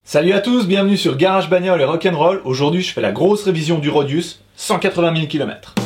Salut à tous, bienvenue sur Garage Bagnole et Rock'n'Roll. Aujourd'hui je fais la grosse révision du Rodius, 180 000 km.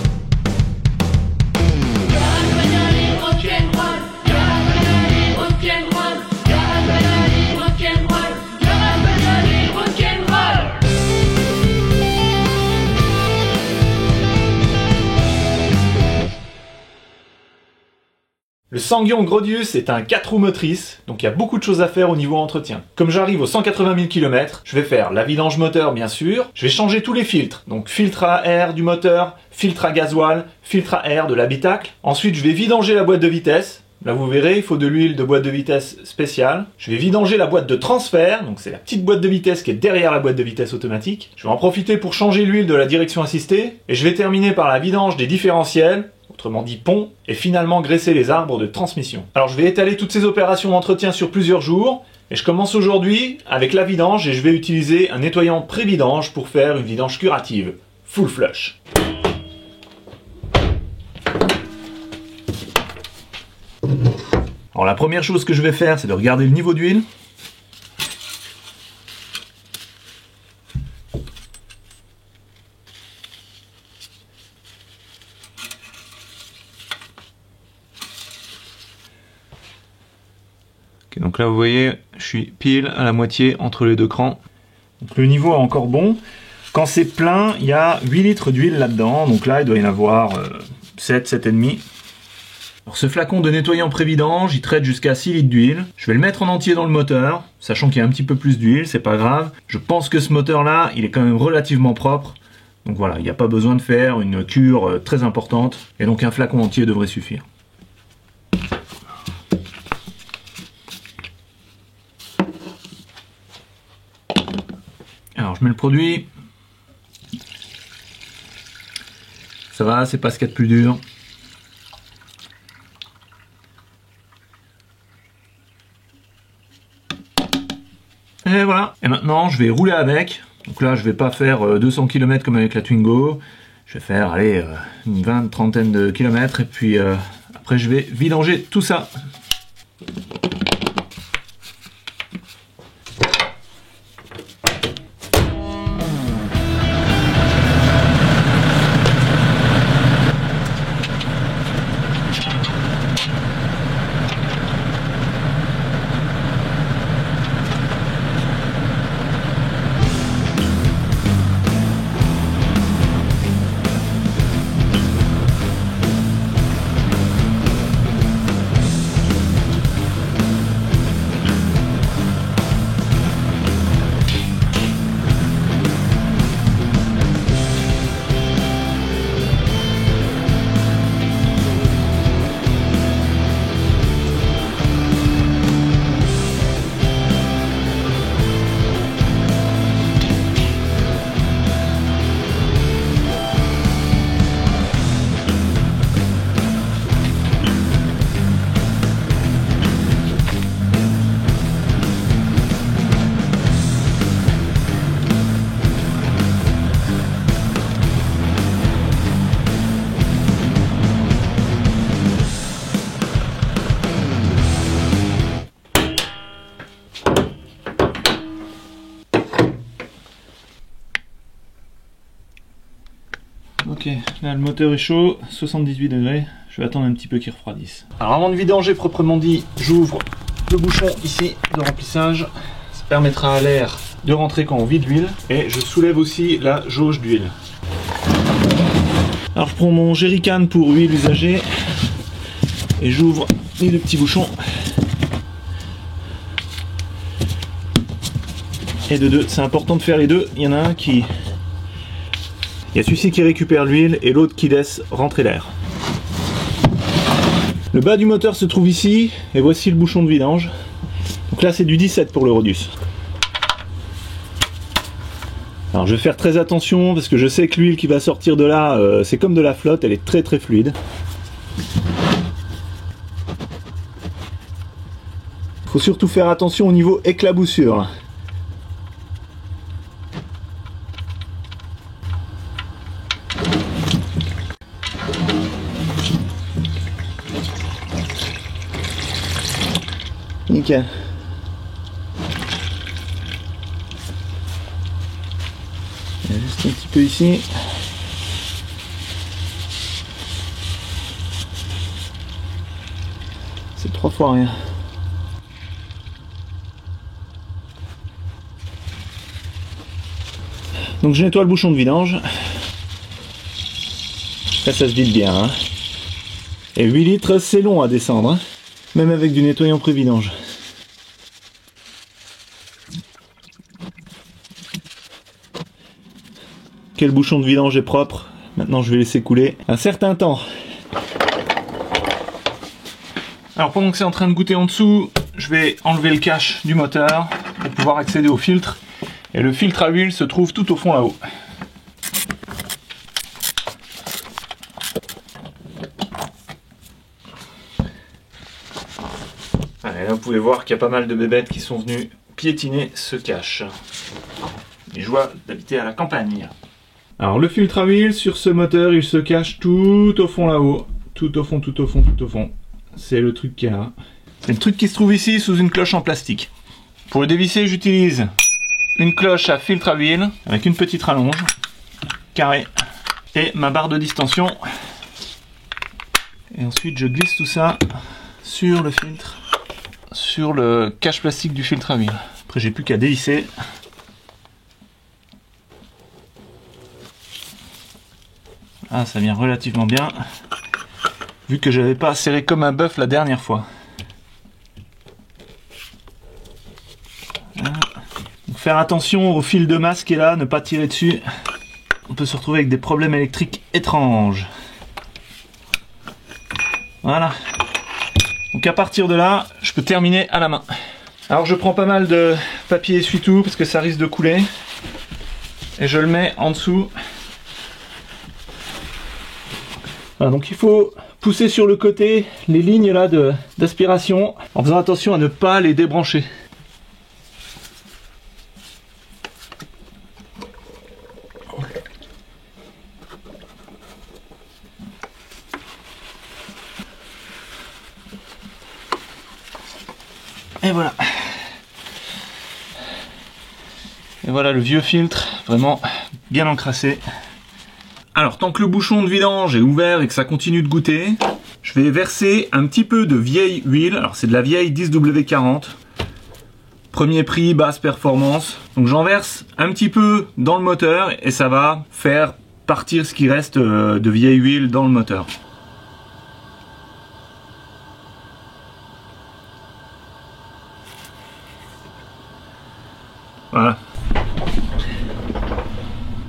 Le Sangyong Rodius est un 4 roues motrices, donc il y a beaucoup de choses à faire au niveau entretien. Comme j'arrive aux 180 000 km, je vais faire la vidange moteur bien sûr, je vais changer tous les filtres, donc filtre à air du moteur, filtre à gasoil, filtre à air de l'habitacle. Ensuite je vais vidanger la boîte de vitesse, là vous verrez il faut de l'huile de boîte de vitesse spéciale. Je vais vidanger la boîte de transfert, donc c'est la petite boîte de vitesse qui est derrière la boîte de vitesse automatique. Je vais en profiter pour changer l'huile de la direction assistée, et je vais terminer par la vidange des différentiels, autrement dit pont, et finalement graisser les arbres de transmission. Alors je vais étaler toutes ces opérations d'entretien sur plusieurs jours, et je commence aujourd'hui avec la vidange et je vais utiliser un nettoyant pré-vidange pour faire une vidange curative, full flush. Alors la première chose que je vais faire, c'est de regarder le niveau d'huile. Donc là vous voyez, je suis pile à la moitié entre les deux crans. Donc le niveau est encore bon. Quand c'est plein, il y a 8 litres d'huile là-dedans. Donc là il doit y en avoir 7, 7,5. Alors ce flacon de nettoyant pré-vidange, il traite jusqu'à 6 litres d'huile. Je vais le mettre en entier dans le moteur, sachant qu'il y a un petit peu plus d'huile, c'est pas grave. Je pense que ce moteur là, il est quand même relativement propre. Donc voilà, il n'y a pas besoin de faire une cure très importante. Et donc un flacon entier devrait suffire. Alors je mets le produit, ça va, c'est pas ce qu'il y a de plus dur. Et voilà, et maintenant je vais rouler avec. Donc là je vais pas faire 200 km comme avec la Twingo, je vais faire allez, une 20-30 de kilomètres et puis après je vais vidanger tout ça. Ok, là le moteur est chaud, 78 degrés, je vais attendre un petit peu qu'il refroidisse. Alors avant de vidanger proprement dit, j'ouvre le bouchon ici de remplissage, ça permettra à l'air de rentrer quand on vide l'huile, et je soulève aussi la jauge d'huile. Alors je prends mon jerrycan pour huile usagée, et j'ouvre les deux petits bouchons. Et de deux, c'est important de faire les deux, il y en a un qui... Il y a celui-ci qui récupère l'huile et l'autre qui laisse rentrer l'air. Le bas du moteur se trouve ici, et voici le bouchon de vidange. Donc là c'est du 17 pour le Rodius. Alors je vais faire très attention parce que je sais que l'huile qui va sortir de là, c'est comme de la flotte, elle est très très fluide. Il faut surtout faire attention au niveau éclaboussure là. Nickel. Il y a juste un petit peu ici. C'est 3 fois rien. Donc je nettoie le bouchon de vidange. Là ça se vide bien. Hein. Et 8 litres c'est long à descendre. Hein. Même avec du nettoyant pré-vidange. Quel bouchon de vidange est propre. Maintenant je vais laisser couler un certain temps. Alors pendant que c'est en train de goûter en dessous, je vais enlever le cache du moteur pour pouvoir accéder au filtre. Et le filtre à huile se trouve tout au fond là-haut. Et là vous pouvez voir qu'il y a pas mal de bébêtes qui sont venues piétiner ce cache. Les joies d'habiter à la campagne. Alors le filtre à huile sur ce moteur, il se cache tout au fond là-haut. Tout au fond, tout au fond, tout au fond. C'est le truc qu'il y a. C'est le truc qui se trouve ici sous une cloche en plastique. Pour le dévisser, j'utilise une cloche à filtre à huile avec une petite rallonge carrée et ma barre de distension. Et ensuite je glisse tout ça sur le filtre, sur le cache plastique du filtre à huile. Après j'ai plus qu'à dévisser. Ah, ça vient relativement bien, vu que j'avais pas serré comme un bœuf la dernière fois. Donc faire attention au fil de masse qui est là, ne pas tirer dessus. On peut se retrouver avec des problèmes électriques étranges. Voilà. Donc à partir de là, je peux terminer à la main. Alors je prends pas mal de papier essuie-tout parce que ça risque de couler. Et je le mets en dessous. Voilà, donc il faut pousser sur le côté les lignes là d'aspiration en faisant attention à ne pas les débrancher. Et voilà. Et voilà le vieux filtre, vraiment bien encrassé. Alors tant que le bouchon de vidange est ouvert et que ça continue de goûter, je vais verser un petit peu de vieille huile. Alors c'est de la vieille 10W40. Premier prix, basse performance. Donc j'en verse un petit peu dans le moteur et ça va faire partir ce qui reste de vieille huile dans le moteur. Voilà.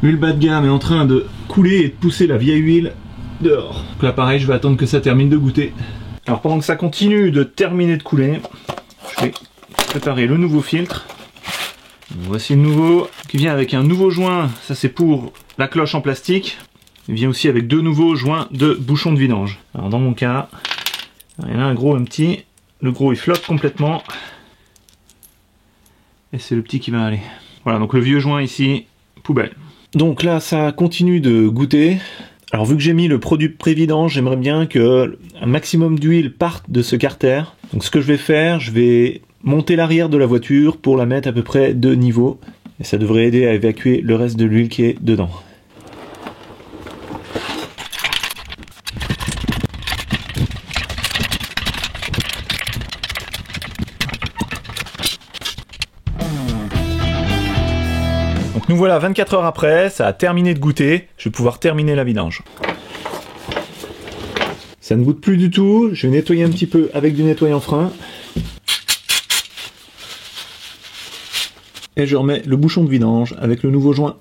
L'huile bas de gamme est en train de couler et de pousser la vieille huile dehors. Donc là pareil, je vais attendre que ça termine de goûter. Alors pendant que ça continue de terminer de couler, je vais préparer le nouveau filtre. Voici le nouveau qui vient avec un nouveau joint, ça c'est pour la cloche en plastique. Il vient aussi avec deux nouveaux joints de bouchon de vidange. Alors dans mon cas, il y en a un gros et un petit. Le gros il flotte complètement. Et c'est le petit qui va aller. Voilà, donc le vieux joint ici, poubelle. Donc là, ça continue de goûter. Alors vu que j'ai mis le produit pré-vidange, j'aimerais bien que un maximum d'huile parte de ce carter. Donc ce que je vais faire, je vais monter l'arrière de la voiture pour la mettre à peu près de niveau. Et ça devrait aider à évacuer le reste de l'huile qui est dedans. Donc nous voilà 24 heures après, ça a terminé de goûter, je vais pouvoir terminer la vidange. Ça ne goûte plus du tout, je vais nettoyer un petit peu avec du nettoyant frein. Et je remets le bouchon de vidange avec le nouveau joint.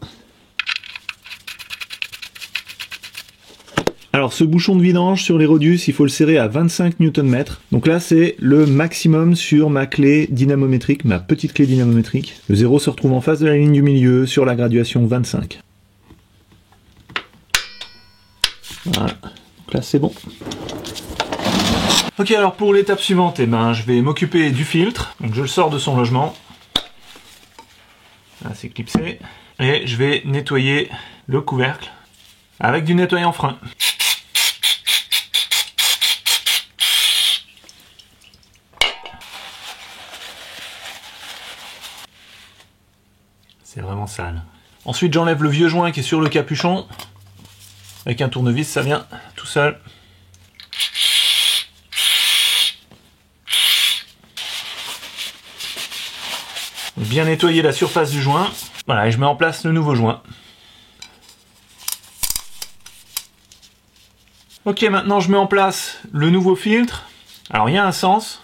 Alors ce bouchon de vidange sur les Rodius, il faut le serrer à 25 Nm. Donc là c'est le maximum sur ma clé dynamométrique, ma petite clé dynamométrique. Le 0 se retrouve en face de la ligne du milieu sur la graduation 25. Voilà, donc là c'est bon. Ok, alors pour l'étape suivante, eh ben, je vais m'occuper du filtre. Donc je le sors de son logement. Là c'est clipsé. Et je vais nettoyer le couvercle avec du nettoyant frein. C'est vraiment sale. Ensuite j'enlève le vieux joint qui est sur le capuchon. Avec un tournevis ça vient tout seul. Bien nettoyer la surface du joint. Voilà, et je mets en place le nouveau joint. Ok, maintenant je mets en place le nouveau filtre. Alors il y a un sens.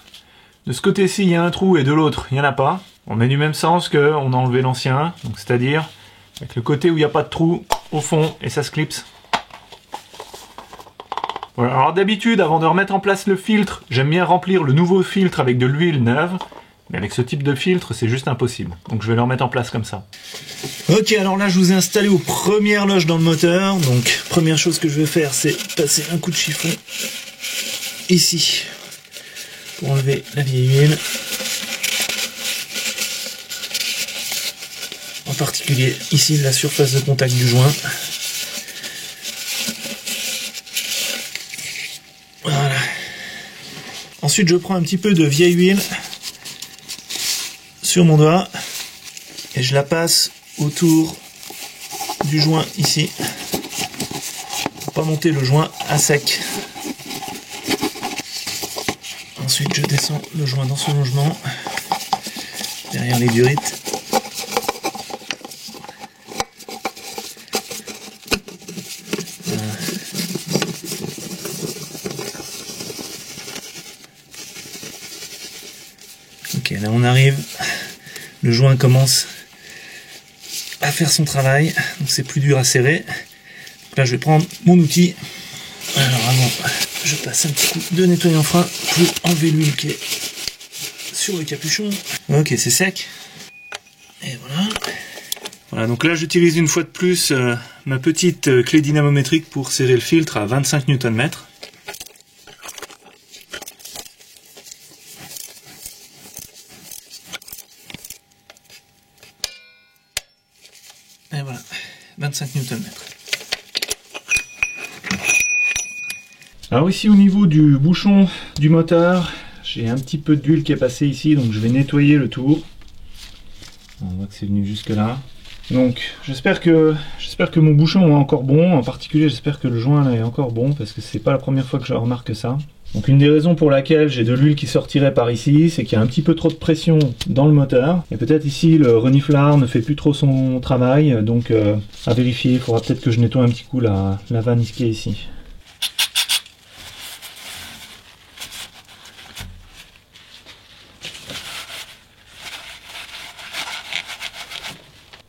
De ce côté-ci il y a un trou et de l'autre il n'y en a pas. On met du même sens qu'on a enlevé l'ancien. Donc c'est-à-dire avec le côté où il n'y a pas de trou au fond et ça se clipse. Voilà. Alors d'habitude, avant de remettre en place le filtre, j'aime bien remplir le nouveau filtre avec de l'huile neuve. Mais avec ce type de filtre, c'est juste impossible. Donc je vais le remettre en place comme ça. Ok, alors là je vous ai installé aux premières loges dans le moteur. Donc première chose que je vais faire, c'est passer un coup de chiffon ici pour enlever la vieille huile. En particulier ici la surface de contact du joint. Voilà. Ensuite je prends un petit peu de vieille huile sur mon doigt et je la passe autour du joint ici pour pas monter le joint à sec. Ensuite je descends le joint dans son logement derrière les durites. Ok, là on arrive, le joint commence à faire son travail, donc c'est plus dur à serrer. Donc là je vais prendre mon outil. Alors avant, je passe un petit coup de nettoyant frein pour enlever l'huile qui est sur le capuchon. Ok, c'est sec. Et voilà. Voilà, donc là j'utilise une fois de plus ma petite clé dynamométrique pour serrer le filtre à 25 Nm. Et voilà, 25 Nm. Alors ici au niveau du bouchon du moteur, j'ai un petit peu d'huile qui est passée ici, donc je vais nettoyer le tour. On voit que c'est venu jusque là. Donc j'espère que mon bouchon est encore bon, en particulier j'espère que le joint là est encore bon, parce que c'est pas la première fois que je remarque ça. Donc une des raisons pour laquelle j'ai de l'huile qui sortirait par ici, c'est qu'il y a un petit peu trop de pression dans le moteur. Et peut-être ici le reniflard ne fait plus trop son travail, donc à vérifier, il faudra peut-être que je nettoie un petit coup la vanne qui est ici.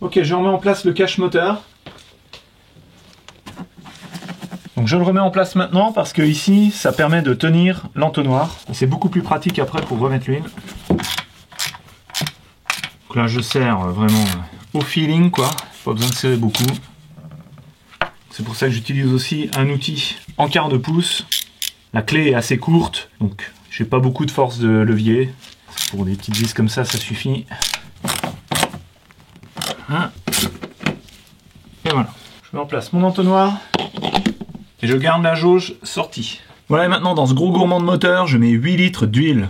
Ok, je remets en place le cache moteur. Donc je le remets en place maintenant parce que ici ça permet de tenir l'entonnoir. C'est beaucoup plus pratique après pour remettre l'huile. Donc là je serre vraiment au feeling quoi, pas besoin de serrer beaucoup. C'est pour ça que j'utilise aussi un outil en quart de pouce. La clé est assez courte, donc j'ai pas beaucoup de force de levier. Pour des petites vis comme ça suffit. Et voilà, je mets en place mon entonnoir. Et je garde la jauge sortie. Voilà, et maintenant dans ce gros gourmand de moteur, je mets 8 litres d'huile.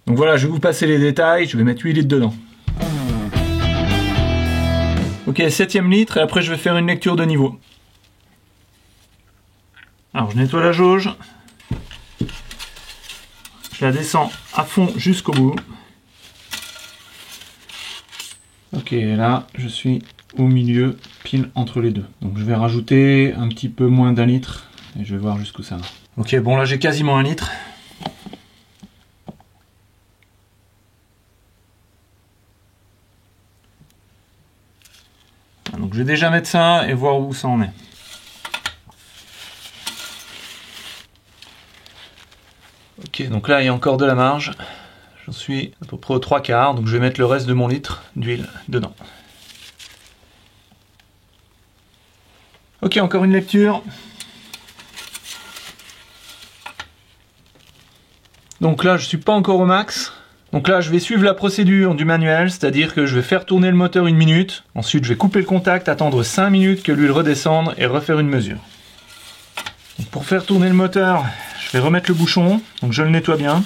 Donc voilà, je vais vous passer les détails, je vais mettre 8 litres dedans. Ok, 7e litre, et après je vais faire une lecture de niveau. Alors je nettoie la jauge. Je la descends à fond jusqu'au bout. Ok, là je suis au milieu, pile entre les deux. Donc je vais rajouter un petit peu moins d'1 litre et je vais voir jusqu'où ça va. Ok, bon là j'ai quasiment 1 litre. Donc je vais déjà mettre ça et voir où ça en est. Ok, donc là il y a encore de la marge. J'en suis à peu près aux 3/4, donc je vais mettre le reste de mon litre d'huile dedans. Ok, encore une lecture. Donc là je suis pas encore au max. Donc là je vais suivre la procédure du manuel, c'est-à-dire que je vais faire tourner le moteur 1 minute. Ensuite je vais couper le contact, attendre 5 minutes que l'huile redescende et refaire une mesure. Donc pour faire tourner le moteur, je vais remettre le bouchon, donc je le nettoie bien.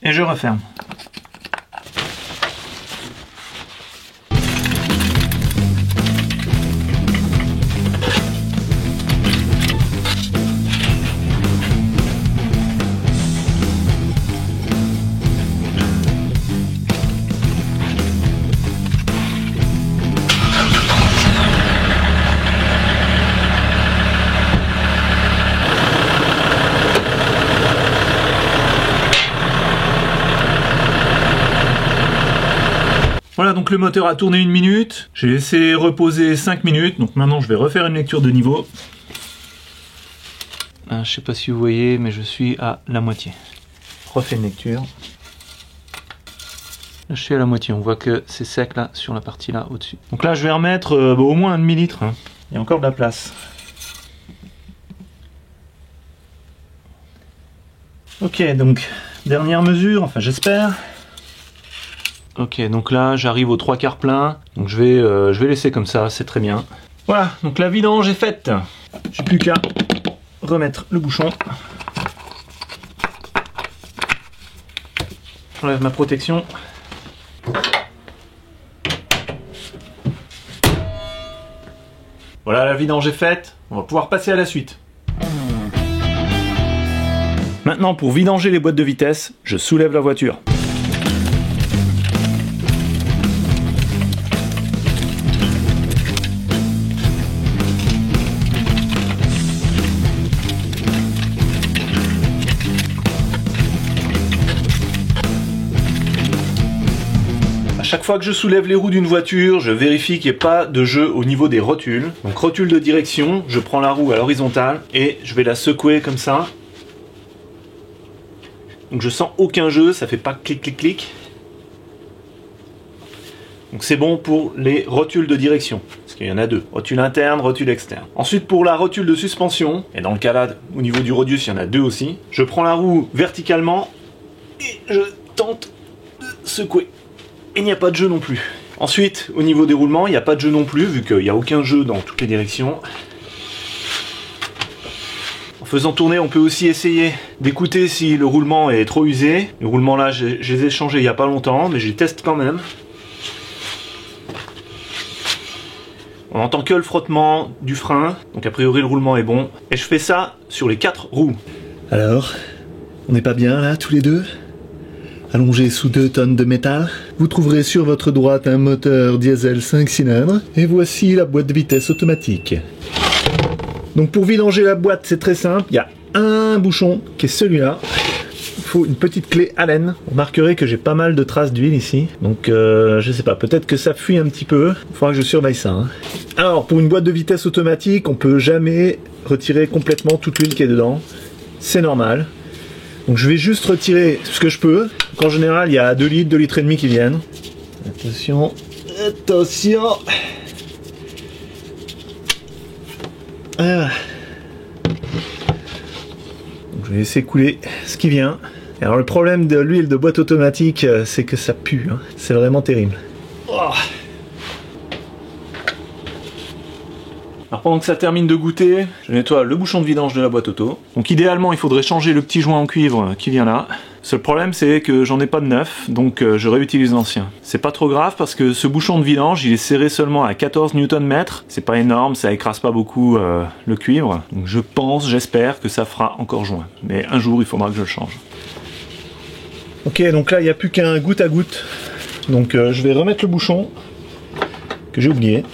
et je referme. Voilà, donc le moteur a tourné 1 minute, j'ai laissé reposer 5 minutes, donc maintenant je vais refaire une lecture de niveau. Je sais pas si vous voyez, mais je suis à la moitié. Refais une lecture. Là je suis à la moitié, on voit que c'est sec là, sur la partie là, au-dessus. Donc là je vais remettre au moins un demi-litre, hein. Il y a encore de la place. Ok, donc dernière mesure, enfin j'espère. Ok, donc là j'arrive aux 3/4 plein, donc je vais laisser comme ça, c'est très bien. Voilà, donc la vidange est faite. J'ai plus qu'à remettre le bouchon. J'enlève ma protection. Voilà, la vidange est faite, on va pouvoir passer à la suite. Maintenant, pour vidanger les boîtes de vitesse, je soulève la voiture. Chaque fois que je soulève les roues d'une voiture, je vérifie qu'il n'y ait pas de jeu au niveau des rotules. Donc rotule de direction, je prends la roue à l'horizontale et je vais la secouer comme ça. Donc je sens aucun jeu, ça fait pas clic clic clic. Donc c'est bon pour les rotules de direction, parce qu'il y en a deux, rotule interne, rotule externe. Ensuite pour la rotule de suspension, et dans le cas là, au niveau du radius, il y en a deux aussi, je prends la roue verticalement et je tente de secouer. Et il n'y a pas de jeu non plus. Ensuite, au niveau des roulements, il n'y a pas de jeu non plus, vu qu'il n'y a aucun jeu dans toutes les directions. En faisant tourner, on peut aussi essayer d'écouter si le roulement est trop usé. Les roulements là, je les ai changés il n'y a pas longtemps, mais je les teste quand même. On n'entend que le frottement du frein, donc a priori le roulement est bon. Et je fais ça sur les 4 roues. Alors, on n'est pas bien là, tous les deux ? Allongé sous 2 tonnes de métal, vous trouverez sur votre droite un moteur diesel 5 cylindres, et voici la boîte de vitesse automatique. Donc pour vidanger la boîte, c'est très simple, il y a un bouchon qui est celui-là. Il faut une petite clé Allen. Vous remarquerez que j'ai pas mal de traces d'huile ici, donc je sais pas, peut-être que ça fuit un petit peu, il faudra que je surveille ça. Hein. Alors pour une boîte de vitesse automatique, on peut jamais retirer complètement toute l'huile qui est dedans, c'est normal. Donc je vais juste retirer ce que je peux. Donc en général, il y a 2 litres, 2 litres et demi qui viennent. Attention, attention. Voilà. Donc je vais laisser couler ce qui vient. Et alors le problème de l'huile de boîte automatique, c'est que ça pue. Hein. C'est vraiment terrible. Oh. Alors pendant que ça termine de goûter, je nettoie le bouchon de vidange de la boîte auto. Donc idéalement, il faudrait changer le petit joint en cuivre qui vient là. Seul problème, c'est que j'en ai pas de neuf, donc je réutilise l'ancien. C'est pas trop grave parce que ce bouchon de vidange, il est serré seulement à 14 Nm. C'est pas énorme, ça écrase pas beaucoup le cuivre. Donc je pense, j'espère que ça fera encore joint. Mais un jour, il faudra que je le change. Ok, donc là, il n'y a plus qu'un goutte à goutte. Donc je vais remettre le bouchon que j'ai oublié.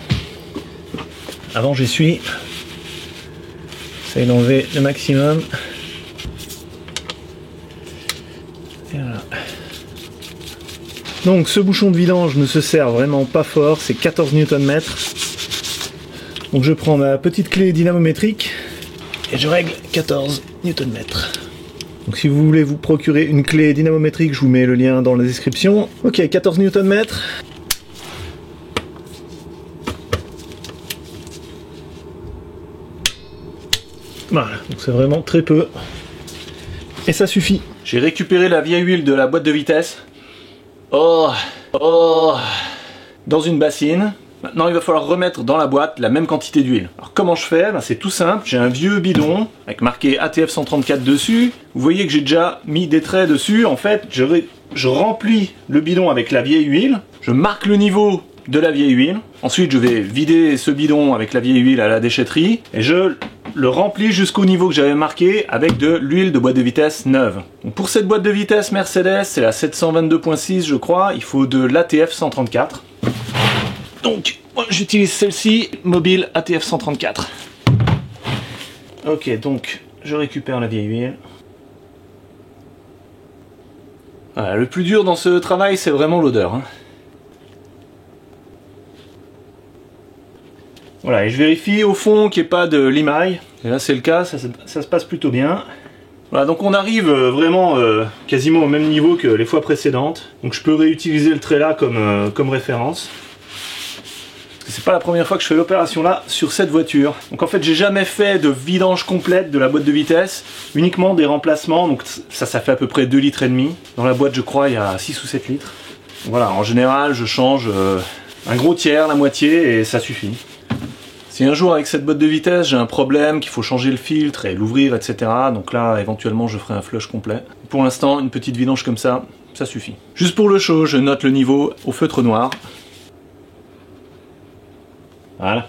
Avant j'essuie, j'essaye d'enlever le maximum. Et voilà. Donc ce bouchon de vidange ne se serre vraiment pas fort, c'est 14 Nm. Donc je prends ma petite clé dynamométrique et je règle 14 Nm. Donc si vous voulez vous procurer une clé dynamométrique, je vous mets le lien dans la description. Ok, 14 Nm. Voilà, donc c'est vraiment très peu. Et ça suffit. J'ai récupéré la vieille huile de la boîte de vitesse. Dans une bassine. Maintenant il va falloir remettre dans la boîte la même quantité d'huile. Alors comment je fais? C'est tout simple, j'ai un vieux bidon avec marqué ATF 134 dessus. Vous voyez que j'ai déjà mis des traits dessus. En fait, je remplis le bidon avec la vieille huile, je marque le niveau de la vieille huile. Ensuite je vais vider ce bidon avec la vieille huile à la déchetterie et je le remplis jusqu'au niveau que j'avais marqué avec de l'huile de boîte de vitesse neuve. Donc pour cette boîte de vitesse Mercedes, c'est la 722.6 je crois, il faut de l'ATF 134. Donc moi j'utilise celle-ci, Mobil ATF 134. Ok, donc je récupère la vieille huile. Voilà, le plus dur dans ce travail c'est vraiment l'odeur. Voilà, et je vérifie au fond qu'il n'y ait pas de limaille. Et là c'est le cas, ça se passe plutôt bien. Voilà, donc on arrive vraiment quasiment au même niveau que les fois précédentes. Donc je peux réutiliser le trait là comme référence. C'est pas la première fois que je fais l'opération là sur cette voiture. Donc en fait j'ai jamais fait de vidange complète de la boîte de vitesse, uniquement des remplacements. Donc ça fait à peu près 2,5 litres. Dans la boîte je crois il y a 6 ou 7 litres. Donc, voilà, en général je change un gros tiers, la moitié et ça suffit. Si un jour avec cette boîte de vitesse j'ai un problème, qu'il faut changer le filtre et l'ouvrir, etc. Donc là éventuellement je ferai un flush complet. Pour l'instant une petite vidange comme ça suffit. Juste pour le show, je note le niveau au feutre noir. Voilà.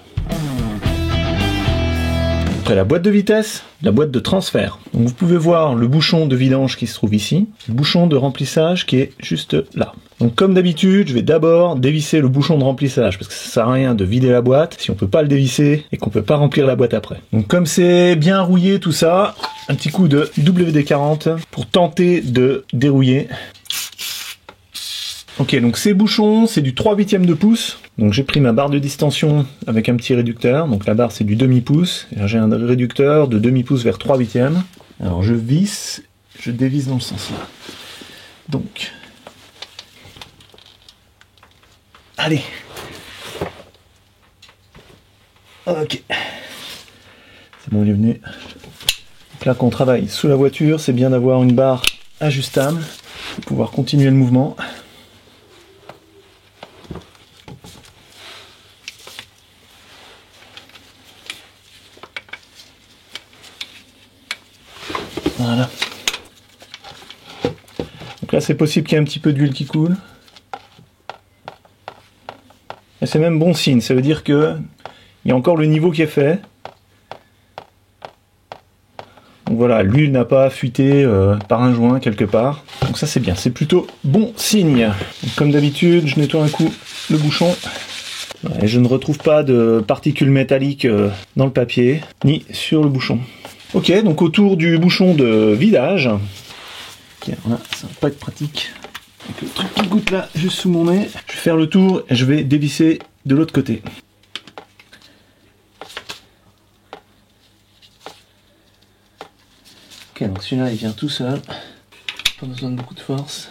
Après la boîte de vitesse, la boîte de transfert. Donc vous pouvez voir le bouchon de vidange qui se trouve ici, le bouchon de remplissage qui est juste là. Donc comme d'habitude, je vais d'abord dévisser le bouchon de remplissage parce que ça sert à rien de vider la boîte si on peut pas le dévisser et qu'on peut pas remplir la boîte après. Donc comme c'est bien rouillé tout ça, un petit coup de WD-40 pour tenter de dérouiller. Ok, donc ces bouchons, c'est du 3/8 de pouce. Donc j'ai pris ma barre de distension avec un petit réducteur. Donc la barre c'est du demi-pouce. Et j'ai un réducteur de demi-pouce vers 3/8. Alors je visse, je dévisse dans le sens là. Donc, allez. Ok. C'est bon, il est venu. Donc là quand on travaille sous la voiture, c'est bien d'avoir une barre ajustable pour pouvoir continuer le mouvement. Voilà. Donc là c'est possible qu'il y ait un petit peu d'huile qui coule. Et c'est même bon signe, ça veut dire que il y a encore le niveau qui est fait. Donc voilà, l'huile n'a pas fuité par un joint quelque part. Donc ça c'est bien, c'est plutôt bon signe. Donc, comme d'habitude, je nettoie un coup le bouchon. Et je ne retrouve pas de particules métalliques dans le papier, ni sur le bouchon. Ok, donc autour du bouchon de vidage, okay, voilà, ça va pas être pratique, avec le truc qui goûte là, juste sous mon nez, je vais faire le tour et je vais dévisser de l'autre côté. Ok, donc celui-là il vient tout seul, pas besoin de beaucoup de force.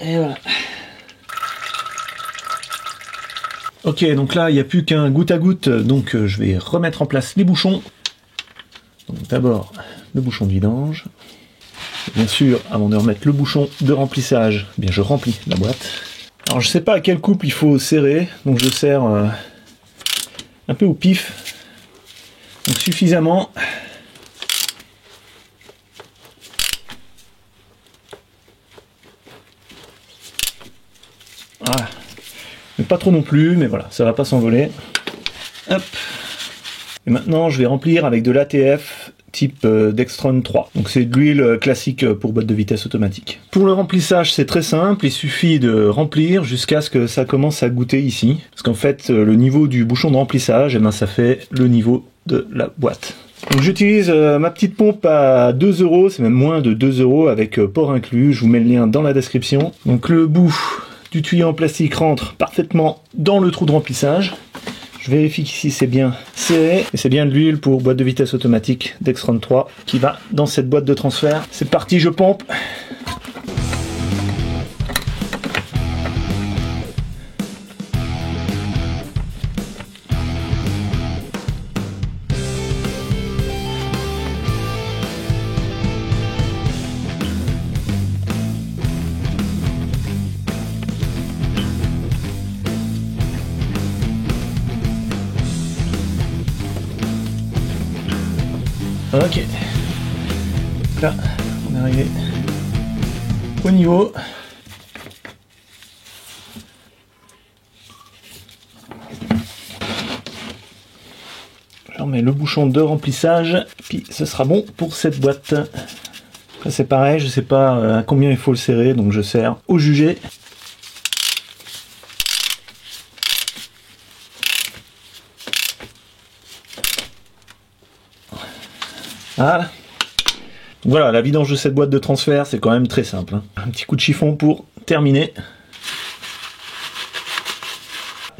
Et voilà. Ok, donc là il n'y a plus qu'un goutte à goutte, donc je vais remettre en place les bouchons. Donc d'abord le bouchon de vidange. Bien sûr, avant de remettre le bouchon de remplissage, eh bien je remplis la boîte. Alors je sais pas à quelle coupe il faut serrer, donc je serre un peu au pif, donc suffisamment. Voilà. Mais pas trop non plus, mais voilà, ça va pas s'envoler. Hop. Et maintenant, je vais remplir avec de l'ATF type Dextron 3. Donc c'est de l'huile classique pour boîte de vitesse automatique. Pour le remplissage, c'est très simple, il suffit de remplir jusqu'à ce que ça commence à goûter ici. Parce qu'en fait, le niveau du bouchon de remplissage, eh ben, ça fait le niveau de la boîte. Donc j'utilise ma petite pompe à 2 €, c'est même moins de 2 € avec port inclus, je vous mets le lien dans la description. Donc le bout du tuyau en plastique rentre parfaitement dans le trou de remplissage. Je vérifie qu'ici c'est bien serré, et c'est bien de l'huile pour boîte de vitesse automatique Dextron 3 qui va dans cette boîte de transfert. C'est parti, je pompe. Ok. Là, on est arrivé au niveau. Je remets le bouchon de remplissage, puis ce sera bon pour cette boîte. Après c'est pareil, je sais pas à combien il faut le serrer, donc je serre au jugé. Voilà. Voilà, la vidange de cette boîte de transfert, c'est quand même très simple. Hein. Un petit coup de chiffon pour terminer.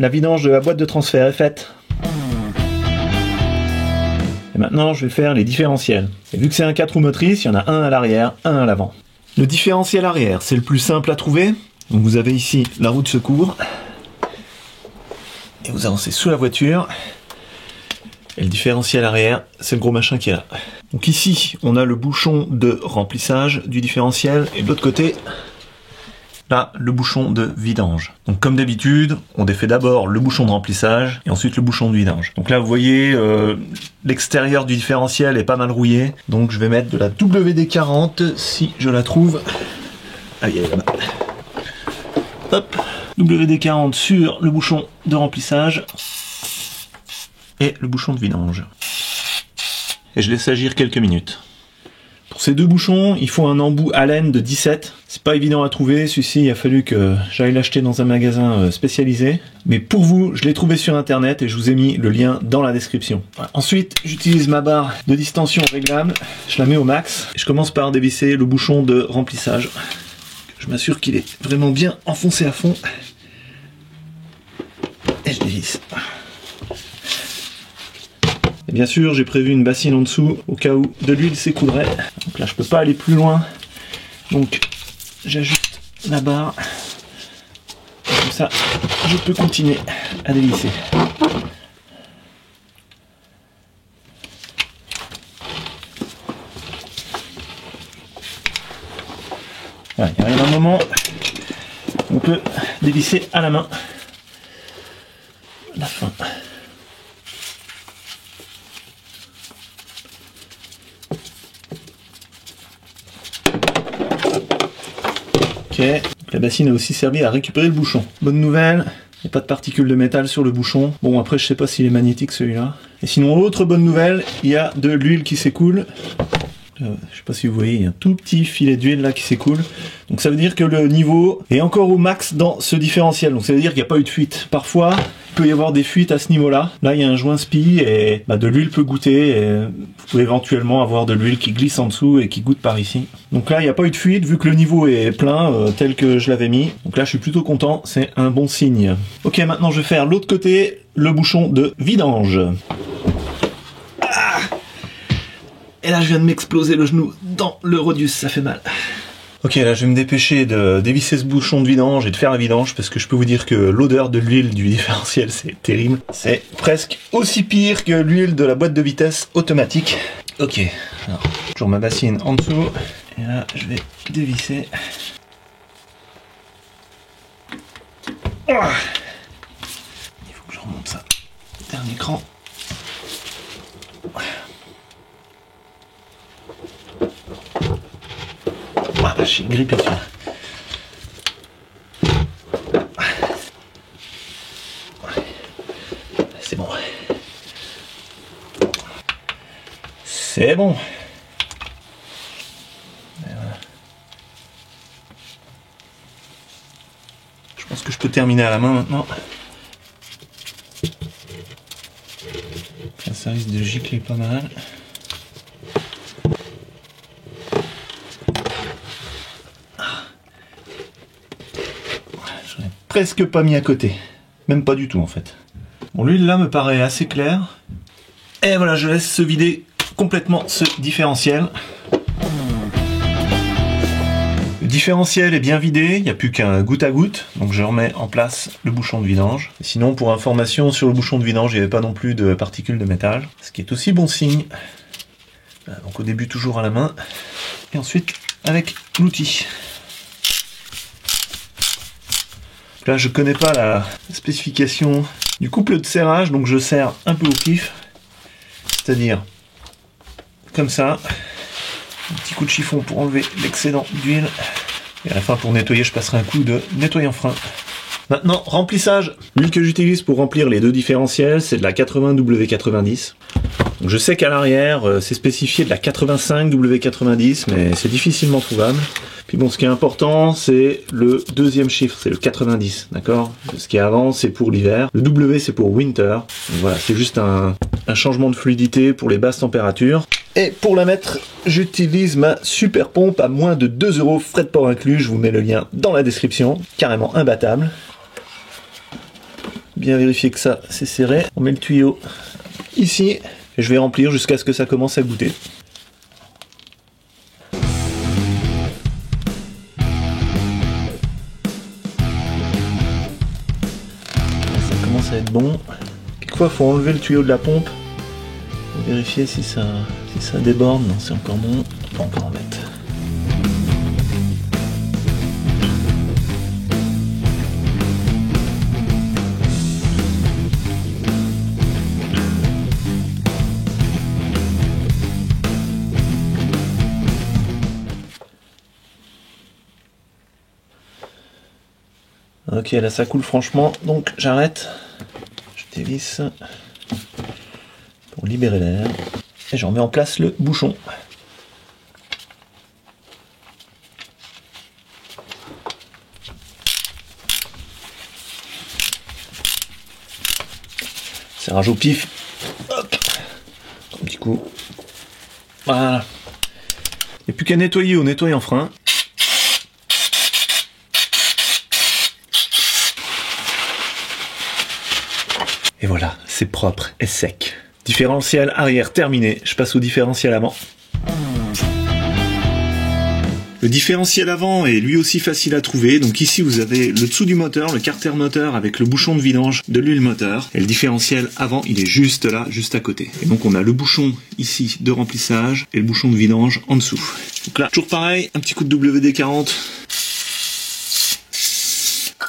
La vidange de la boîte de transfert est faite. Et maintenant, je vais faire les différentiels. Et vu que c'est un 4 roues motrices, il y en a un à l'arrière, un à l'avant. Le différentiel arrière, c'est le plus simple à trouver. Donc vous avez ici la roue de secours. Et vous avancez sous la voiture. Et le différentiel arrière, c'est le gros machin qui est là. Donc ici, on a le bouchon de remplissage du différentiel. Et de l'autre côté, là, le bouchon de vidange. Donc comme d'habitude, on défait d'abord le bouchon de remplissage et ensuite le bouchon de vidange. Donc là, vous voyez, l'extérieur du différentiel est pas mal rouillé. Donc je vais mettre de la WD-40 si je la trouve. Ah, il est là-bas. Hop, WD-40 sur le bouchon de remplissage et le bouchon de vidange. Et je laisse agir quelques minutes. Pour ces deux bouchons, il faut un embout Allen de 17. C'est pas évident à trouver, celui-ci il a fallu que j'aille l'acheter dans un magasin spécialisé. Mais pour vous, je l'ai trouvé sur internet et je vous ai mis le lien dans la description. Voilà. Ensuite, j'utilise ma barre de distension réglable, je la mets au max. Et je commence par dévisser le bouchon de remplissage. Je m'assure qu'il est vraiment bien enfoncé à fond. Et je dévisse. Et bien sûr, j'ai prévu une bassine en dessous au cas où de l'huile s'écoulerait. Donc là, je peux pas aller plus loin. Donc, j'ajuste la barre. Comme ça, je peux continuer à dévisser. Voilà, il arrive un moment où on peut dévisser à la main. La fin. Ok, la bassine a aussi servi à récupérer le bouchon. Bonne nouvelle, il n'y a pas de particules de métal sur le bouchon. Bon, après je sais pas s'il est magnétique celui-là. Et sinon, autre bonne nouvelle, il y a de l'huile qui s'écoule. Je sais pas si vous voyez, il y a un tout petit filet d'huile là qui s'écoule. Donc ça veut dire que le niveau est encore au max dans ce différentiel. Donc ça veut dire qu'il n'y a pas eu de fuite. Parfois, il peut y avoir des fuites à ce niveau-là. Là, il y a un joint spi et de l'huile peut goûter. Et vous pouvez éventuellement avoir de l'huile qui glisse en dessous et qui goûte par ici. Donc là, il n'y a pas eu de fuite vu que le niveau est plein tel que je l'avais mis. Donc là, je suis plutôt content. C'est un bon signe. Ok, maintenant je vais faire l'autre côté, le bouchon de vidange. Et là, je viens de m'exploser le genou dans le radius, ça fait mal. Ok, là, je vais me dépêcher de dévisser ce bouchon de vidange et de faire la vidange, parce que je peux vous dire que l'odeur de l'huile du différentiel, c'est terrible. C'est presque aussi pire que l'huile de la boîte de vitesse automatique. Ok, alors, toujours ma bassine en dessous. Et là, je vais dévisser. Il faut que je remonte ça. Dernier cran. Ah, je suis grippé dessus. C'est bon. C'est bon. Voilà. Je pense que je peux terminer à la main maintenant. Ça risque de gicler pas mal. Presque pas mis à côté, même pas du tout en fait. Bon, l'huile là me paraît assez claire. Et voilà, je laisse se vider complètement ce différentiel. Le différentiel est bien vidé, il n'y a plus qu'un goutte à goutte, donc je remets en place le bouchon de vidange. Et sinon, pour information, sur le bouchon de vidange, il n'y avait pas non plus de particules de métal, ce qui est aussi bon signe. Voilà, donc au début toujours à la main, et ensuite avec l'outil. Là, je connais pas la spécification du couple de serrage, donc je serre un peu au pif, c'est-à-dire comme ça. Un petit coup de chiffon pour enlever l'excédent d'huile. Et à la fin, pour nettoyer, je passerai un coup de nettoyant frein. Maintenant, remplissage. L'huile que j'utilise pour remplir les deux différentiels, c'est de la 80W90. Donc je sais qu'à l'arrière, c'est spécifié de la 85W90, mais c'est difficilement trouvable. Puis bon, ce qui est important, c'est le deuxième chiffre, c'est le 90, d'accord? Ce qui est avant, c'est pour l'hiver. Le W, c'est pour winter. Donc voilà, c'est juste un changement de fluidité pour les basses températures. Et pour la mettre, j'utilise ma super pompe à moins de 2 €, frais de port inclus. Je vous mets le lien dans la description. Carrément imbattable. Bien vérifier que ça, c'est serré. On met le tuyau ici. Et je vais remplir jusqu'à ce que ça commence à goûter. Ça va être bon. Quelquefois, il faut enlever le tuyau de la pompe pour vérifier si ça déborde. Non, c'est encore bon. On peut encore en mettre. Ok, là ça coule franchement, donc j'arrête. Je dévisse pour libérer l'air. Et j'en mets en place le bouchon. Serrage au pif. Hop. Un petit coup. Voilà. Il n'y a plus qu'à nettoyer au nettoyant frein. Et voilà, c'est propre et sec. Différentiel arrière terminé, je passe au différentiel avant. Le différentiel avant est lui aussi facile à trouver, donc ici vous avez le dessous du moteur, le carter moteur avec le bouchon de vidange de l'huile moteur, et le différentiel avant il est juste là, juste à côté. Et donc on a le bouchon ici de remplissage et le bouchon de vidange en dessous. Donc là, toujours pareil, un petit coup de WD-40.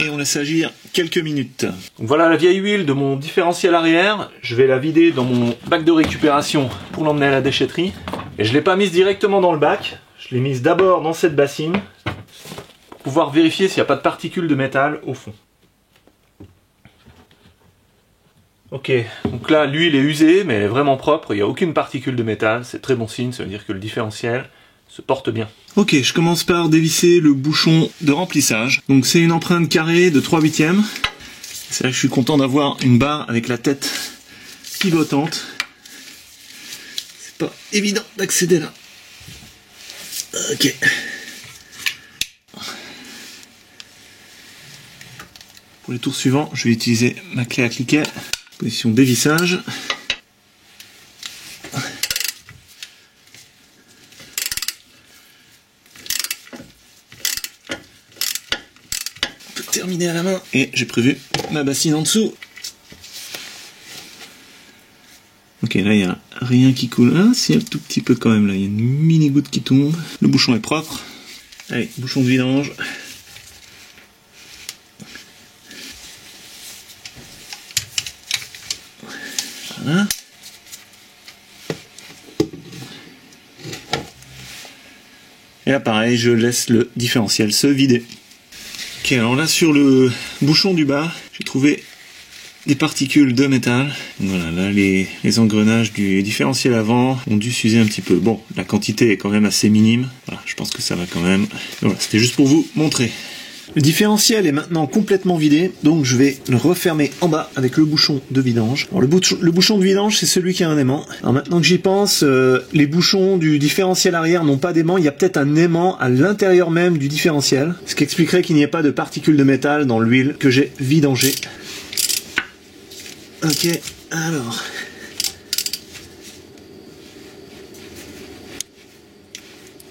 Et on laisse agir quelques minutes. Donc voilà la vieille huile de mon différentiel arrière. Je vais la vider dans mon bac de récupération pour l'emmener à la déchetterie. Et je ne l'ai pas mise directement dans le bac. Je l'ai mise d'abord dans cette bassine pour pouvoir vérifier s'il n'y a pas de particules de métal au fond. Ok, donc là l'huile est usée mais elle est vraiment propre. Il n'y a aucune particule de métal. C'est très bon signe, ça veut dire que le différentiel se porte bien. Ok, je commence par dévisser le bouchon de remplissage. Donc c'est une empreinte carrée de 3/8. C'est là que je suis content d'avoir une barre avec la tête pivotante. C'est pas évident d'accéder là. Ok. Pour les tours suivants, je vais utiliser ma clé à cliquet. Position dévissage. Terminé à la main et j'ai prévu ma bassine en dessous. Ok, là il n'y a rien qui coule. Ah, si, un tout petit peu quand même là, il y a une mini goutte qui tombe. Le bouchon est propre. Allez, bouchon de vidange. Voilà. Et là pareil, je laisse le différentiel se vider. Ok, alors là sur le bouchon du bas, j'ai trouvé des particules de métal. Voilà, là les engrenages du différentiel avant ont dû s'user un petit peu. Bon, la quantité est quand même assez minime. Voilà, je pense que ça va quand même. Voilà, c'était juste pour vous montrer. Le différentiel est maintenant complètement vidé, donc je vais le refermer en bas avec le bouchon de vidange. Alors le bouchon de vidange, c'est celui qui a un aimant. Alors maintenant que j'y pense, les bouchons du différentiel arrière n'ont pas d'aimant, il y a peut-être un aimant à l'intérieur même du différentiel, ce qui expliquerait qu'il n'y ait pas de particules de métal dans l'huile que j'ai vidangée. Ok, alors...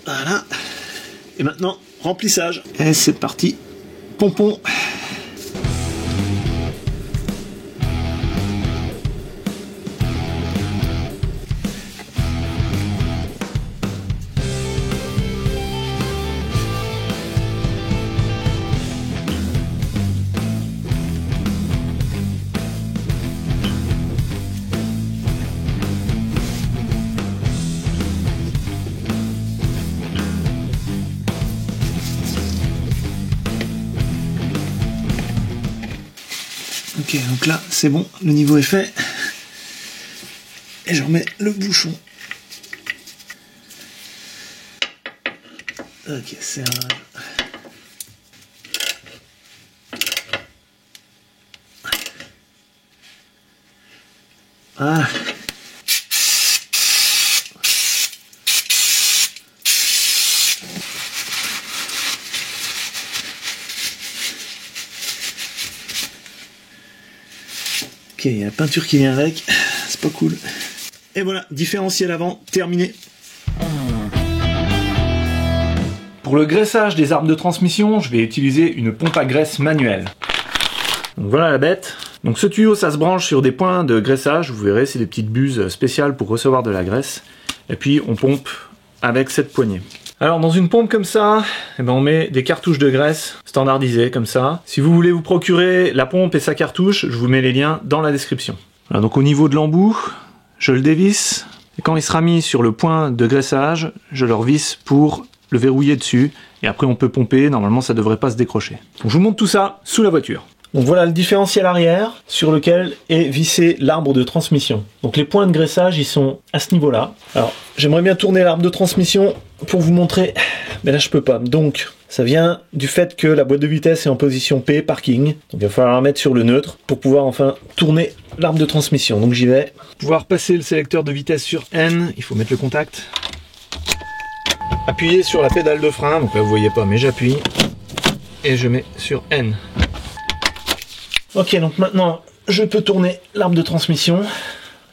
Voilà. Et maintenant, remplissage. Et c'est parti. Pompon. Donc là, c'est bon, le niveau est fait. Et je remets le bouchon. Ok, serrage. Ah. Ok, il y a la peinture qui vient avec, c'est pas cool. Et voilà, différentiel avant, terminé. Pour le graissage des arbres de transmission, je vais utiliser une pompe à graisse manuelle. Donc voilà la bête. Donc ce tuyau, ça se branche sur des points de graissage, vous verrez, c'est des petites buses spéciales pour recevoir de la graisse. Et puis on pompe avec cette poignée. Alors dans une pompe comme ça, eh ben, on met des cartouches de graisse standardisées comme ça. Si vous voulez vous procurer la pompe et sa cartouche, je vous mets les liens dans la description. Voilà, donc au niveau de l'embout, je le dévisse. Et quand il sera mis sur le point de graissage, je le revisse pour le verrouiller dessus. Et après on peut pomper, normalement ça devrait pas se décrocher. Donc je vous montre tout ça sous la voiture. Donc voilà le différentiel arrière sur lequel est vissé l'arbre de transmission. Donc les points de graissage ils sont à ce niveau-là. Alors j'aimerais bien tourner l'arbre de transmission pour vous montrer, mais là je peux pas. Donc ça vient du fait que la boîte de vitesse est en position P, parking. Donc il va falloir la mettre sur le neutre pour pouvoir enfin tourner l'arbre de transmission. Donc j'y vais. Pour pouvoir passer le sélecteur de vitesse sur N, il faut mettre le contact. Appuyer sur la pédale de frein, donc là vous voyez pas mais j'appuie. Et je mets sur N. Ok, donc maintenant, je peux tourner l'arbre de transmission.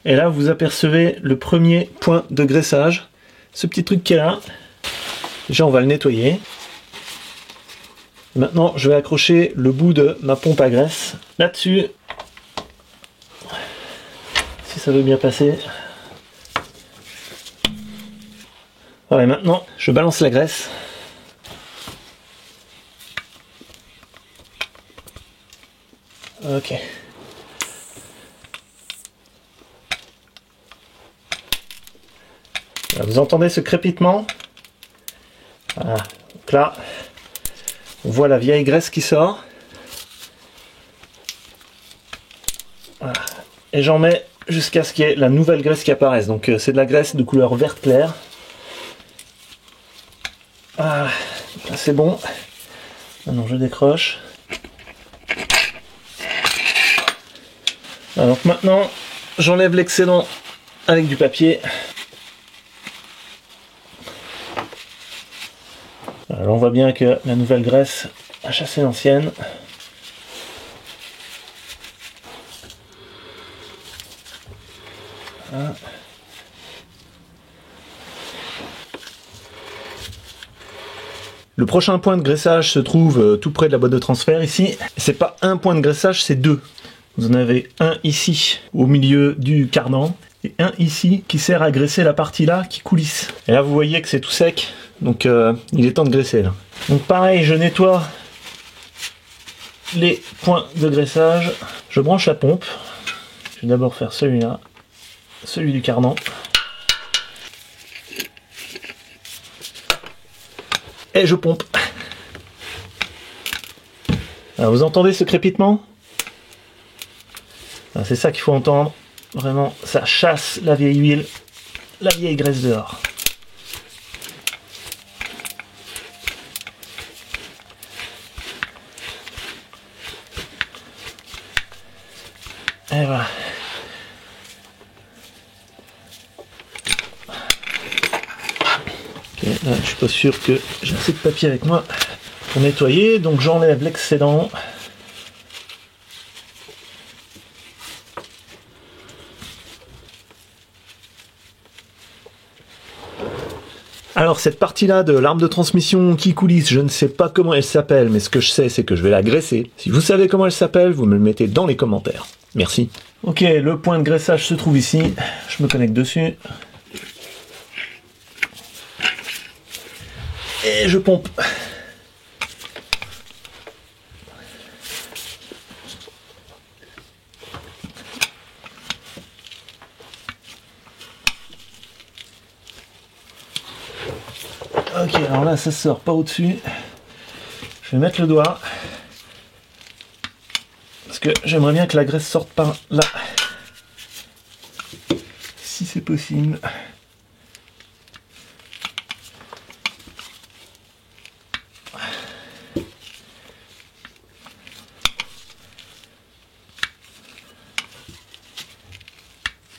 Et là, vous apercevez le premier point de graissage. Ce petit truc qui est là. Déjà, on va le nettoyer. Maintenant, je vais accrocher le bout de ma pompe à graisse là-dessus. Si ça veut bien passer. Voilà, et maintenant, je balance la graisse. Ok. Là, vous entendez ce crépitement? Voilà. Donc là, on voit la vieille graisse qui sort. Voilà. Et j'en mets jusqu'à ce qu'il y ait la nouvelle graisse qui apparaisse. Donc c'est de la graisse de couleur vert clair. Voilà. Là c'est bon. Maintenant je décroche. Alors maintenant, j'enlève l'excédent avec du papier. Alors on voit bien que la nouvelle graisse a chassé l'ancienne. Voilà. Le prochain point de graissage se trouve tout près de la boîte de transfert ici. C'est pas un point de graissage, c'est deux. Vous en avez un ici au milieu du cardan et un ici qui sert à graisser la partie là qui coulisse. Et là vous voyez que c'est tout sec, donc il est temps de graisser là. Donc pareil, je nettoie les points de graissage. Je branche la pompe. Je vais d'abord faire celui-là, celui du cardan. Et je pompe. Alors, vous entendez ce crépitement? C'est ça qu'il faut entendre. Vraiment, ça chasse la vieille huile, la vieille graisse dehors. Et voilà. Ok, là, je suis pas sûr que j'ai assez de papier avec moi pour nettoyer, donc j'enlève l'excédent. Alors cette partie-là de l'arbre de transmission qui coulisse, je ne sais pas comment elle s'appelle, mais ce que je sais, c'est que je vais la graisser. Si vous savez comment elle s'appelle, vous me le mettez dans les commentaires. Merci. Ok, le point de graissage se trouve ici. Je me connecte dessus. Et je pompe. Ok, alors là ça sort pas au-dessus. Je vais mettre le doigt. Parce que j'aimerais bien que la graisse sorte par là. Si c'est possible.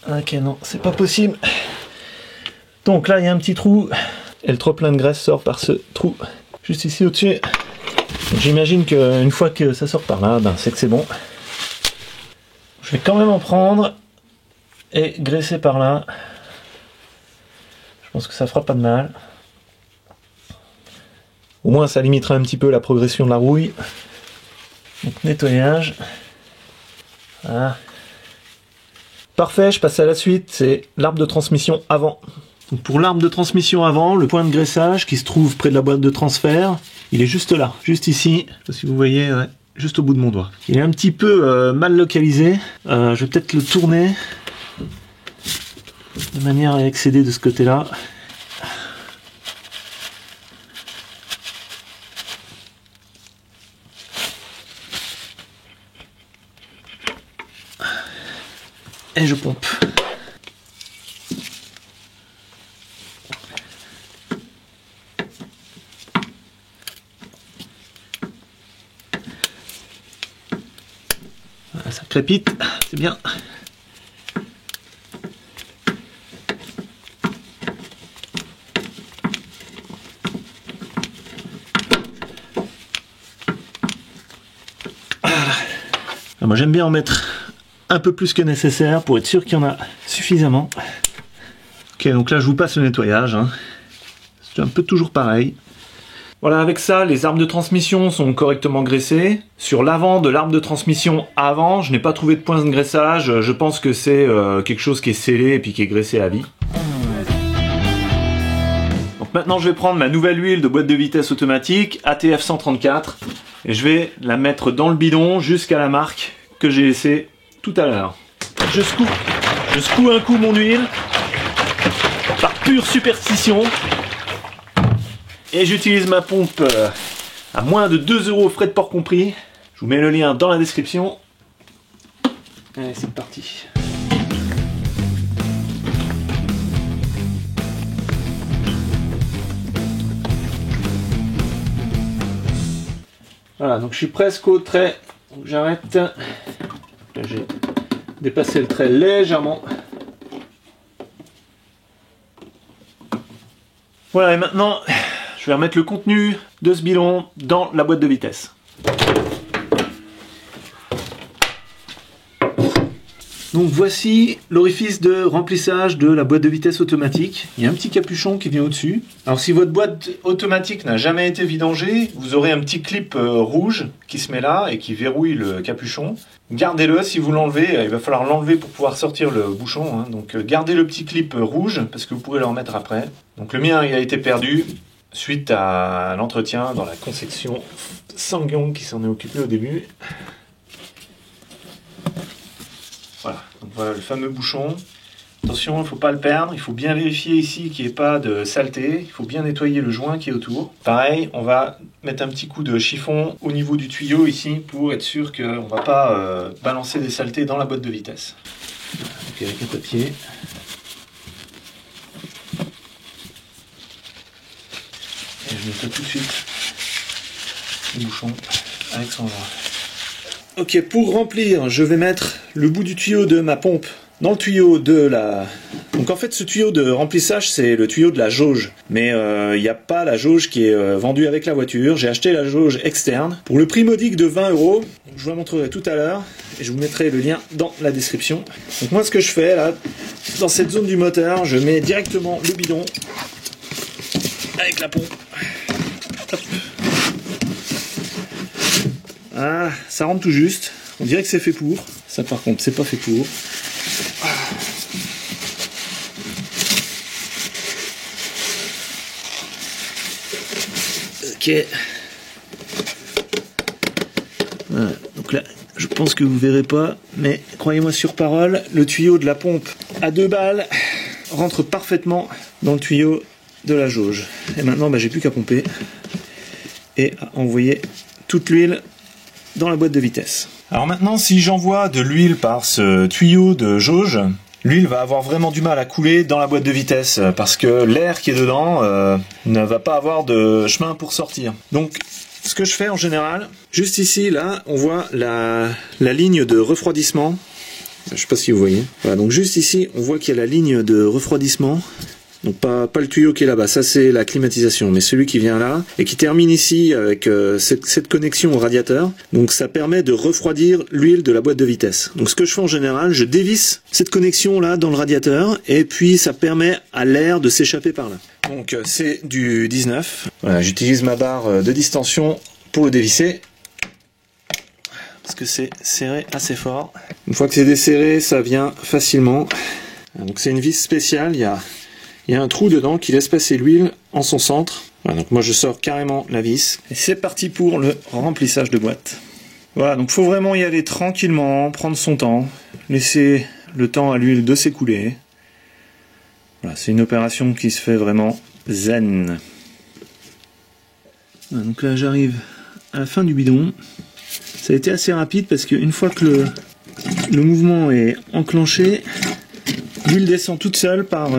Ok, non, c'est pas possible. Donc là, il y a un petit trou. Et le trop plein de graisse sort par ce trou. Juste ici au-dessus. J'imagine qu'une fois que ça sort par là, ben, c'est que c'est bon. Je vais quand même en prendre et graisser par là. Je pense que ça fera pas de mal. Au moins, ça limitera un petit peu la progression de la rouille. Donc, nettoyage. Voilà. Parfait, je passe à la suite, c'est l'arbre de transmission avant. Donc pour l'arbre de transmission avant, le point de graissage qui se trouve près de la boîte de transfert, il est juste là, juste ici. Je sais pas si vous voyez, ouais, juste au bout de mon doigt. Il est un petit peu mal localisé. Je vais peut-être le tourner de manière à accéder de ce côté-là. Et je pompe. Voilà, ça crépite, c'est bien. Voilà. Moi j'aime bien en mettre un peu plus que nécessaire pour être sûr qu'il y en a suffisamment. Ok, donc là je vous passe le nettoyage. Hein. C'est un peu toujours pareil. Voilà, avec ça, les arbres de transmission sont correctement graissés. Sur l'avant de l'arbre de transmission avant, je n'ai pas trouvé de point de graissage. Je pense que c'est quelque chose qui est scellé et puis qui est graissé à vie. Donc maintenant je vais prendre ma nouvelle huile de boîte de vitesse automatique, ATF 134, et je vais la mettre dans le bidon jusqu'à la marque que j'ai laissée tout à l'heure. Je secoue un coup mon huile, par pure superstition, et j'utilise ma pompe à moins de 2 € frais de port compris. Je vous mets le lien dans la description. Allez, c'est parti. Voilà, donc je suis presque au trait, donc j'arrête. Là, j'ai dépassé le trait légèrement. Voilà, et maintenant, je vais remettre le contenu de ce bidon dans la boîte de vitesse. Donc voici l'orifice de remplissage de la boîte de vitesse automatique. Il y a un petit capuchon qui vient au-dessus. Alors si votre boîte automatique n'a jamais été vidangée, vous aurez un petit clip rouge qui se met là et qui verrouille le capuchon. Gardez-le, si vous l'enlevez, il va falloir l'enlever pour pouvoir sortir le bouchon. Hein. Donc gardez le petit clip rouge parce que vous pourrez le remettre après. Donc le mien il a été perdu suite à l'entretien dans la conception Sangyong qui s'en est occupé au début. Voilà, donc voilà le fameux bouchon. Attention, il ne faut pas le perdre, il faut bien vérifier ici qu'il n'y ait pas de saleté, il faut bien nettoyer le joint qui est autour. Pareil, on va mettre un petit coup de chiffon au niveau du tuyau ici pour être sûr qu'on ne va pas balancer des saletés dans la boîte de vitesse. Donc avec un papier. Et je nettoie tout de suite le bouchon avec son joint. Ok, pour remplir, je vais mettre le bout du tuyau de ma pompe dans le tuyau de la... Donc en fait, ce tuyau de remplissage, c'est le tuyau de la jauge. Mais il n'y a pas la jauge qui est vendue avec la voiture. J'ai acheté la jauge externe pour le prix modique de 20 €. Je vous la montrerai tout à l'heure et je vous mettrai le lien dans la description. Donc moi, ce que je fais là, dans cette zone du moteur, je mets directement le bidon avec la pompe. Hop. Ah, ça rentre tout juste. On dirait que c'est fait pour. Ça par contre, c'est pas fait pour. Ok. Voilà. Donc là, je pense que vous verrez pas, mais croyez-moi sur parole, le tuyau de la pompe à 2 balles rentre parfaitement dans le tuyau de la jauge. Et maintenant, j'ai plus qu'à pomper et à envoyer toute l'huile dans la boîte de vitesse. Alors maintenant, si j'envoie de l'huile par ce tuyau de jauge, l'huile va avoir vraiment du mal à couler dans la boîte de vitesse parce que l'air qui est dedans ne va pas avoir de chemin pour sortir. Donc ce que je fais en général, juste ici, là, on voit la ligne de refroidissement. Je sais pas si vous voyez. Voilà, donc juste ici, on voit qu'il y a la ligne de refroidissement. Donc pas le tuyau qui est là-bas, ça c'est la climatisation, mais celui qui vient là et qui termine ici avec cette connexion au radiateur. Donc ça permet de refroidir l'huile de la boîte de vitesse. Donc ce que je fais en général, je dévisse cette connexion là dans le radiateur et puis ça permet à l'air de s'échapper par là. Donc c'est du 19. Voilà, j'utilise ma barre de distension pour le dévisser parce que c'est serré assez fort. Une fois que c'est desserré, ça vient facilement. Donc c'est une vis spéciale, il y a un trou dedans qui laisse passer l'huile en son centre. Voilà, donc moi je sors carrément la vis. Et c'est parti pour le remplissage de boîte. Voilà, donc faut vraiment y aller tranquillement, prendre son temps, laisser le temps à l'huile de s'écouler. Voilà, c'est une opération qui se fait vraiment zen. Voilà, donc là j'arrive à la fin du bidon. Ça a été assez rapide parce qu'une fois que le mouvement est enclenché, l'huile descend toute seule par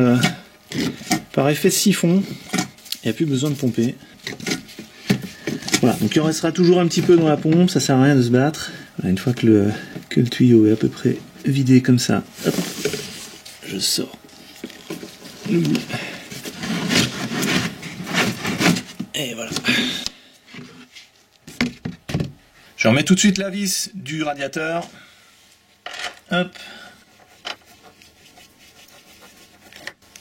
effet siphon. Il n'y a plus besoin de pomper. Voilà, donc il en restera toujours un petit peu dans la pompe, ça sert à rien de se battre. Voilà, une fois que le tuyau est à peu près vidé comme ça, hop, je sors le bout. Et voilà. Je remets tout de suite la vis du radiateur. Hop.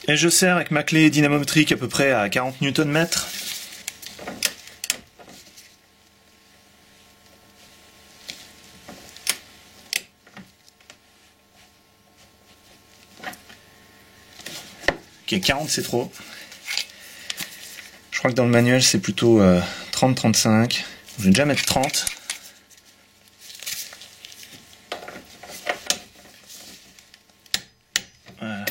Et je serre avec ma clé dynamométrique à peu près à 40 Nm. Ok, 40 c'est trop. Je crois que dans le manuel c'est plutôt 30-35. Je vais déjà mettre 30. Voilà.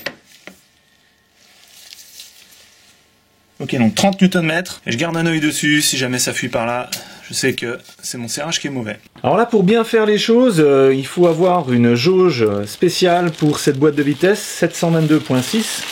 Ok, donc 30 Nm, et je garde un œil dessus, si jamais ça fuit par là, je sais que c'est mon serrage qui est mauvais. Alors là, pour bien faire les choses, il faut avoir une jauge spéciale pour cette boîte de vitesse, 722.6.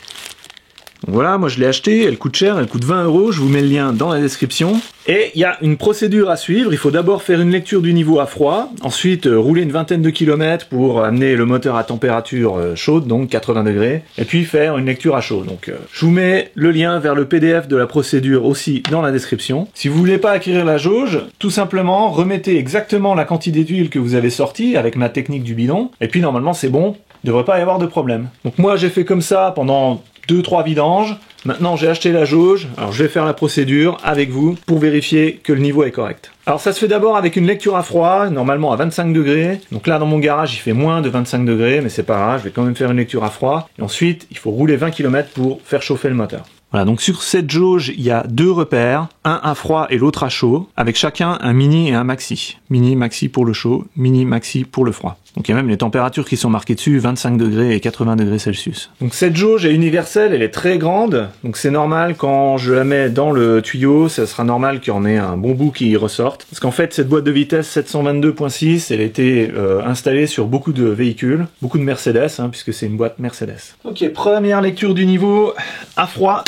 Voilà, moi je l'ai acheté, elle coûte cher, elle coûte 20 €, je vous mets le lien dans la description. Et il y a une procédure à suivre, il faut d'abord faire une lecture du niveau à froid, ensuite rouler une vingtaine de kilomètres pour amener le moteur à température chaude, donc 80 degrés, et puis faire une lecture à chaud. Donc je vous mets le lien vers le PDF de la procédure aussi dans la description. Si vous voulez pas acquérir la jauge, tout simplement remettez exactement la quantité d'huile que vous avez sortie avec ma technique du bidon, et puis normalement c'est bon, il ne devrait pas y avoir de problème. Donc moi j'ai fait comme ça pendant 2-3 vidanges. Maintenant j'ai acheté la jauge, alors je vais faire la procédure avec vous pour vérifier que le niveau est correct. Alors ça se fait d'abord avec une lecture à froid, normalement à 25 degrés. Donc là dans mon garage il fait moins de 25 degrés, mais c'est pas grave, je vais quand même faire une lecture à froid. Et ensuite il faut rouler 20 km pour faire chauffer le moteur. Voilà, donc sur cette jauge, il y a deux repères, un à froid et l'autre à chaud, avec chacun un mini et un maxi. Mini, maxi pour le chaud, mini, maxi pour le froid. Donc il y a même les températures qui sont marquées dessus, 25 degrés et 80 degrés Celsius. Donc cette jauge est universelle, elle est très grande, donc c'est normal quand je la mets dans le tuyau, ça sera normal qu'il y en ait un bon bout qui ressorte. Parce qu'en fait cette boîte de vitesse 722.6, elle a été installée sur beaucoup de véhicules, beaucoup de Mercedes, hein, puisque c'est une boîte Mercedes. Ok, première lecture du niveau à froid.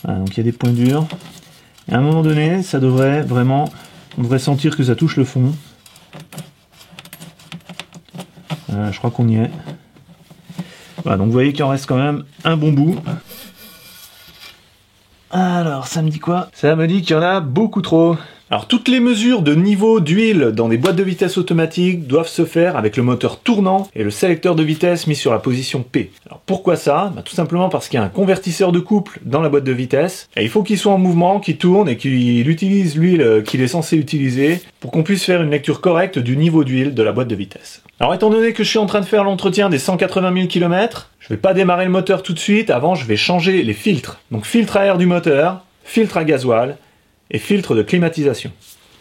Voilà, donc il y a des points durs. Et à un moment donné, ça devrait vraiment, on devrait sentir que ça touche le fond. Je crois qu'on y est. Voilà, donc vous voyez qu'il en reste quand même un bon bout. Alors, ça me dit quoi? Ça me dit qu'il y en a beaucoup trop. Alors toutes les mesures de niveau d'huile dans des boîtes de vitesse automatiques doivent se faire avec le moteur tournant et le sélecteur de vitesse mis sur la position P. Alors pourquoi ça? Tout simplement parce qu'il y a un convertisseur de couple dans la boîte de vitesse et il faut qu'il soit en mouvement, qu'il tourne et qu'il utilise l'huile qu'il est censé utiliser pour qu'on puisse faire une lecture correcte du niveau d'huile de la boîte de vitesse. Alors étant donné que je suis en train de faire l'entretien des 180 000 km, je vais pas démarrer le moteur tout de suite, avant je vais changer les filtres. Donc filtre à air du moteur, filtre à gasoil, et filtre de climatisation.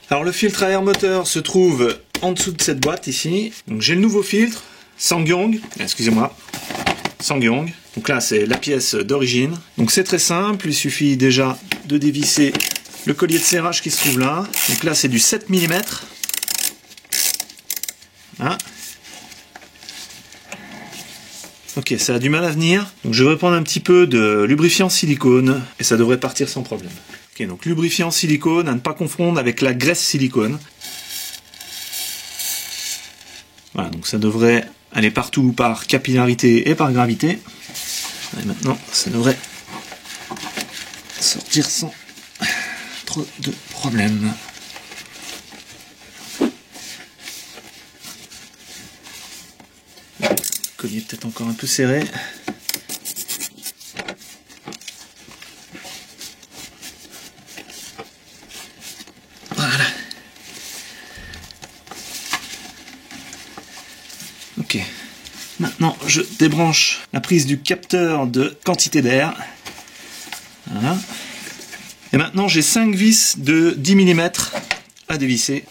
Alors le filtre à air moteur se trouve en dessous de cette boîte ici. Donc j'ai le nouveau filtre, Sangyong, excusez-moi, SsangYong. Donc là, c'est la pièce d'origine. Donc c'est très simple, il suffit déjà de dévisser le collier de serrage qui se trouve là. Donc là, c'est du 7 mm. Voilà. Ok, ça a du mal à venir. Donc je vais prendre un petit peu de lubrifiant silicone et ça devrait partir sans problème. Ok, donc lubrifiant silicone à ne pas confondre avec la graisse silicone. Voilà, donc ça devrait aller partout par capillarité et par gravité. Et maintenant, ça devrait sortir sans trop de problèmes. Le collier est peut-être encore un peu serré. Voilà. Ok. Maintenant, je débranche la prise du capteur de quantité d'air. Voilà. Et maintenant, j'ai 5 vis de 10 mm à dévisser.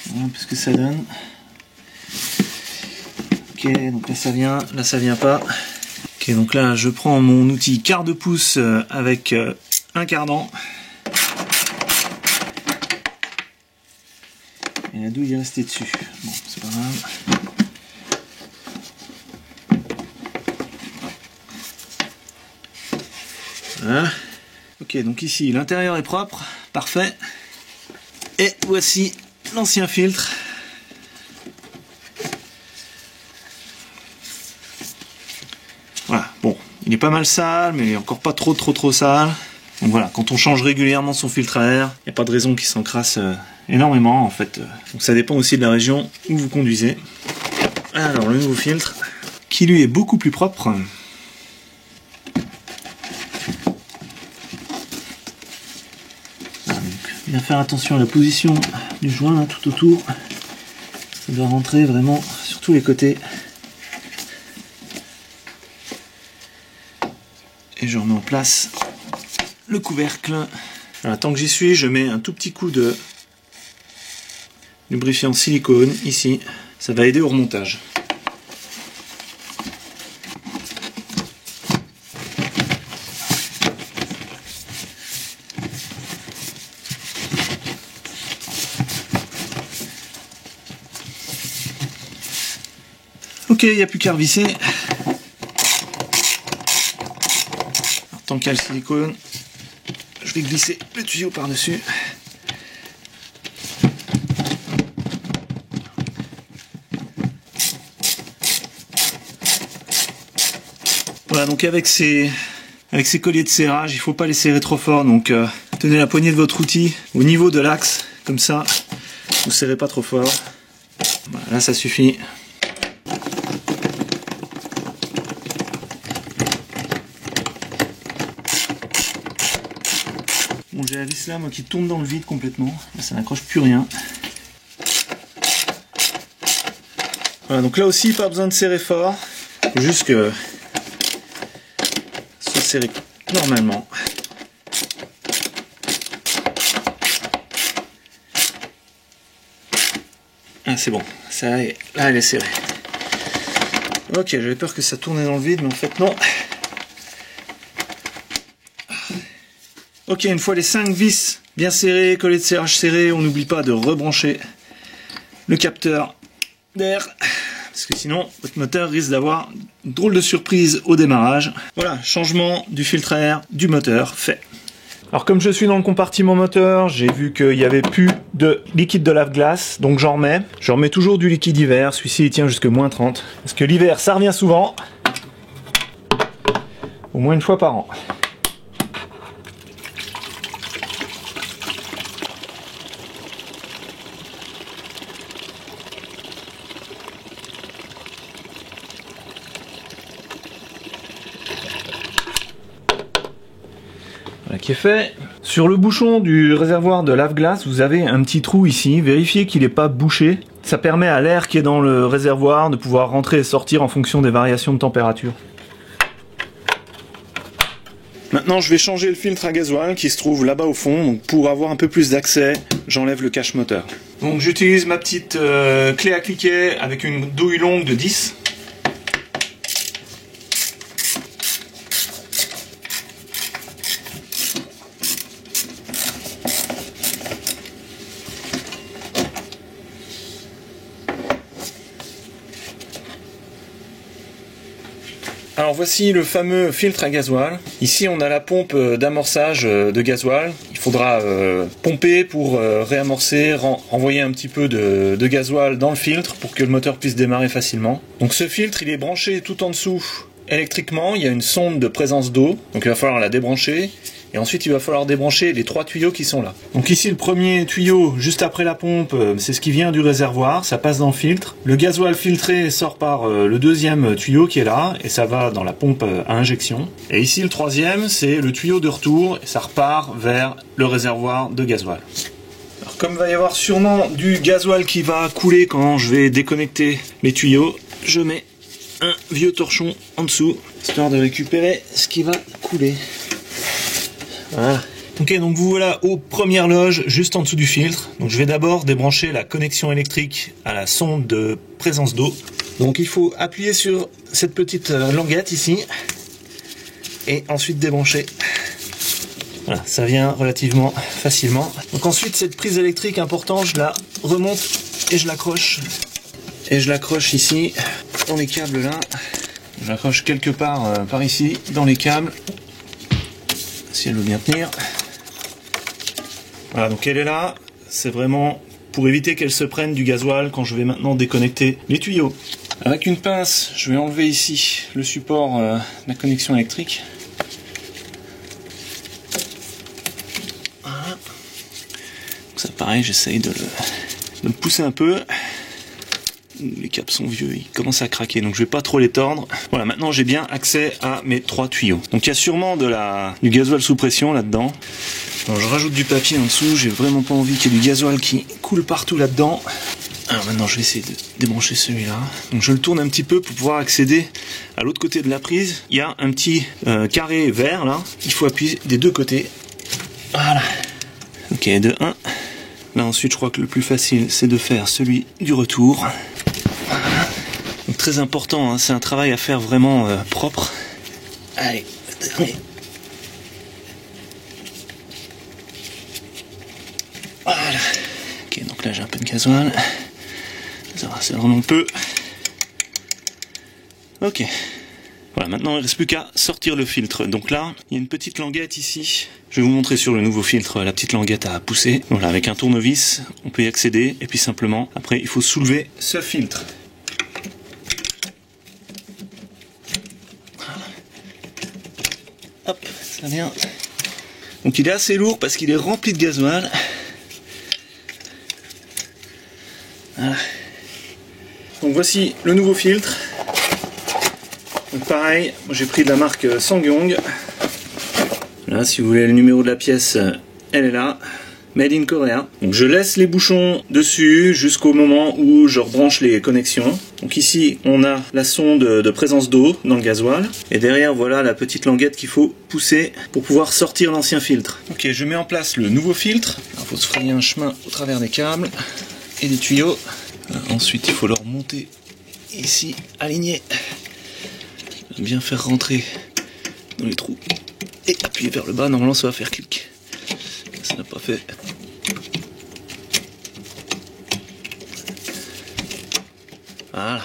Voilà ce que ça donne. Ok, donc là ça vient pas. Ok, donc là je prends mon outil quart de pouce avec un cardan. Et la douille est restée dessus. Bon, c'est pas grave. Voilà. Ok, donc ici l'intérieur est propre, parfait. Et voici l'ancien filtre. Voilà, bon, il est pas mal sale, mais encore pas trop sale. Donc voilà, quand on change régulièrement son filtre à air, il n'y a pas de raison qu'il s'encrasse énormément en fait. Donc ça dépend aussi de la région où vous conduisez. Alors le nouveau filtre, qui lui est beaucoup plus propre. Voilà, donc, bien faire attention à la position du joint là, tout autour. Ça doit rentrer vraiment sur tous les côtés. Et je remets en place le couvercle. Alors, tant que j'y suis, je mets un tout petit coup de lubrifiant silicone ici. Ça va aider au remontage. Ok, il n'y a plus qu'à revisser. Tant qu'il y a le silicone, je vais glisser le tuyau par-dessus. Voilà, donc avec ces colliers de serrage, il ne faut pas les serrer trop fort. Donc tenez la poignée de votre outil au niveau de l'axe, comme ça, vous ne serrez pas trop fort. Voilà, là ça suffit. Bon, j'ai la vis là, moi, qui tourne dans le vide complètement. Là, ça n'accroche plus rien. Voilà, donc là aussi, pas besoin de serrer fort. Il faut juste que ça soit serré normalement. Ah, c'est bon. Ça, là, elle est serrée. Ok, j'avais peur que ça tournait dans le vide, mais en fait, non. Ok, une fois les 5 vis bien serrées, collier de serrage serré, on n'oublie pas de rebrancher le capteur d'air, parce que sinon votre moteur risque d'avoir une drôle de surprise au démarrage. Voilà, changement du filtre à air du moteur fait. Alors comme je suis dans le compartiment moteur, j'ai vu qu'il n'y avait plus de liquide de lave-glace, donc j'en remets. Je remets toujours du liquide hiver, celui-ci il tient jusque moins 30, parce que l'hiver ça revient souvent, au moins une fois par an. Voilà qui est fait. Sur le bouchon du réservoir de lave-glace, vous avez un petit trou ici. Vérifiez qu'il n'est pas bouché. Ça permet à l'air qui est dans le réservoir de pouvoir rentrer et sortir en fonction des variations de température. Maintenant je vais changer le filtre à gasoil qui se trouve là-bas au fond. Donc pour avoir un peu plus d'accès, j'enlève le cache moteur. Donc j'utilise ma petite clé à cliquet avec une douille longue de 10. Alors voici le fameux filtre à gasoil. Ici on a la pompe d'amorçage de gasoil. Il faudra pomper pour réamorcer, renvoyer un petit peu de gasoil dans le filtre pour que le moteur puisse démarrer facilement. Donc ce filtre il est branché tout en dessous électriquement. Il y a une sonde de présence d'eau, donc il va falloir la débrancher. Et ensuite il va falloir débrancher les 3 tuyaux qui sont là. Donc ici le premier tuyau juste après la pompe, c'est ce qui vient du réservoir, ça passe dans le filtre. Le gasoil filtré sort par le deuxième tuyau qui est là et ça va dans la pompe à injection. Et ici le troisième c'est le tuyau de retour et ça repart vers le réservoir de gasoil. Alors comme il va y avoir sûrement du gasoil qui va couler quand je vais déconnecter les tuyaux, je mets un vieux torchon en dessous histoire de récupérer ce qui va couler. Voilà. Ok, donc vous voilà aux premières loges juste en dessous du filtre. Donc je vais d'abord débrancher la connexion électrique à la sonde de présence d'eau. Donc il faut appuyer sur cette petite languette ici et ensuite débrancher. Voilà, ça vient relativement facilement. Donc ensuite cette prise électrique importante, je la remonte et je l'accroche. Et je l'accroche ici dans les câbles là. Je l'accroche quelque part par ici dans les câbles. Si elle veut bien tenir. Voilà, donc elle est là. C'est vraiment pour éviter qu'elle se prenne du gasoil quand je vais maintenant déconnecter les tuyaux. Avec une pince, je vais enlever ici le support de la connexion électrique. Voilà. Donc ça pareil, j'essaye de le pousser un peu. Les câbles sont vieux, ils commencent à craquer, donc je vais pas trop les tordre. Voilà, maintenant j'ai bien accès à mes 3 tuyaux. Donc il y a sûrement du gasoil sous pression là-dedans. Alors je rajoute du papier en dessous, j'ai vraiment pas envie qu'il y ait du gasoil qui coule partout là-dedans. Alors maintenant je vais essayer de débrancher celui-là. Donc je le tourne un petit peu pour pouvoir accéder à l'autre côté de la prise. Il y a un petit carré vert là, il faut appuyer des deux côtés. Voilà. Ok, de 1. Là ensuite je crois que le plus facile c'est de faire celui du retour. Donc très important, hein, c'est un travail à faire vraiment propre. Allez, allez. Voilà. Ok, donc là j'ai un peu de gasoil. Ça va, c'est vraiment peu. Ok. Voilà, maintenant il ne reste plus qu'à sortir le filtre. Donc là, il y a une petite languette ici. Je vais vous montrer sur le nouveau filtre la petite languette à pousser. Voilà, avec un tournevis, on peut y accéder. Et puis simplement, après, il faut soulever ce filtre. Voilà. Hop, ça vient. Donc il est assez lourd parce qu'il est rempli de gasoil. Voilà. Donc voici le nouveau filtre. Donc pareil, j'ai pris de la marque Sangyong. Là, si vous voulez le numéro de la pièce, elle est là. Made in Korea. Donc je laisse les bouchons dessus jusqu'au moment où je rebranche les connexions. Donc ici, on a la sonde de présence d'eau dans le gasoil. Et derrière, voilà la petite languette qu'il faut pousser pour pouvoir sortir l'ancien filtre. Ok, je mets en place le nouveau filtre. Il faut se frayer un chemin au travers des câbles et des tuyaux. Ensuite, il faut le remonter ici, aligné. Bien faire rentrer dans les trous et appuyer vers le bas, normalement ça va faire clic. Ça n'a pas fait. Voilà.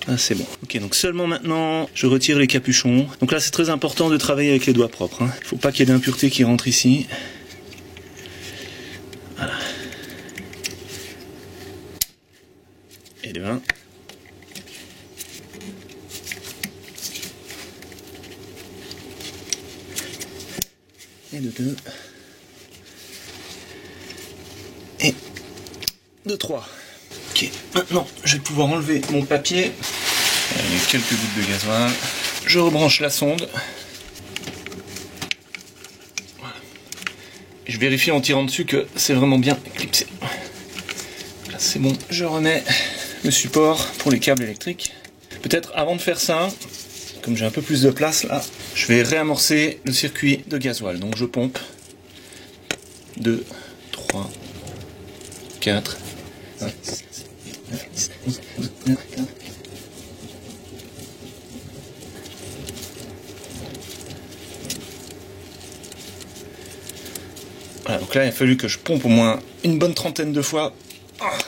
Ah, c'est bon. Ok, donc seulement maintenant je retire les capuchons. Donc là c'est très important de travailler avec les doigts propres, hein. Il ne faut pas qu'il y ait d'impuretés qui rentrent ici. Voilà. Et de 1. Et de 2. Et de 3. Ok, maintenant je vais pouvoir enlever mon papier. Avec quelques gouttes de gasoil. Je rebranche la sonde. Voilà. Et je vérifie en tirant dessus que c'est vraiment bien clipsé. Là c'est bon. Je remets le support pour les câbles électriques. Peut-être avant de faire ça, comme j'ai un peu plus de place là, je vais réamorcer le circuit de gasoil. Donc je pompe 2, 3, 4, 5, 6, 7, 8, 9, 10. Voilà, donc là il a fallu que je pompe au moins une bonne trentaine de fois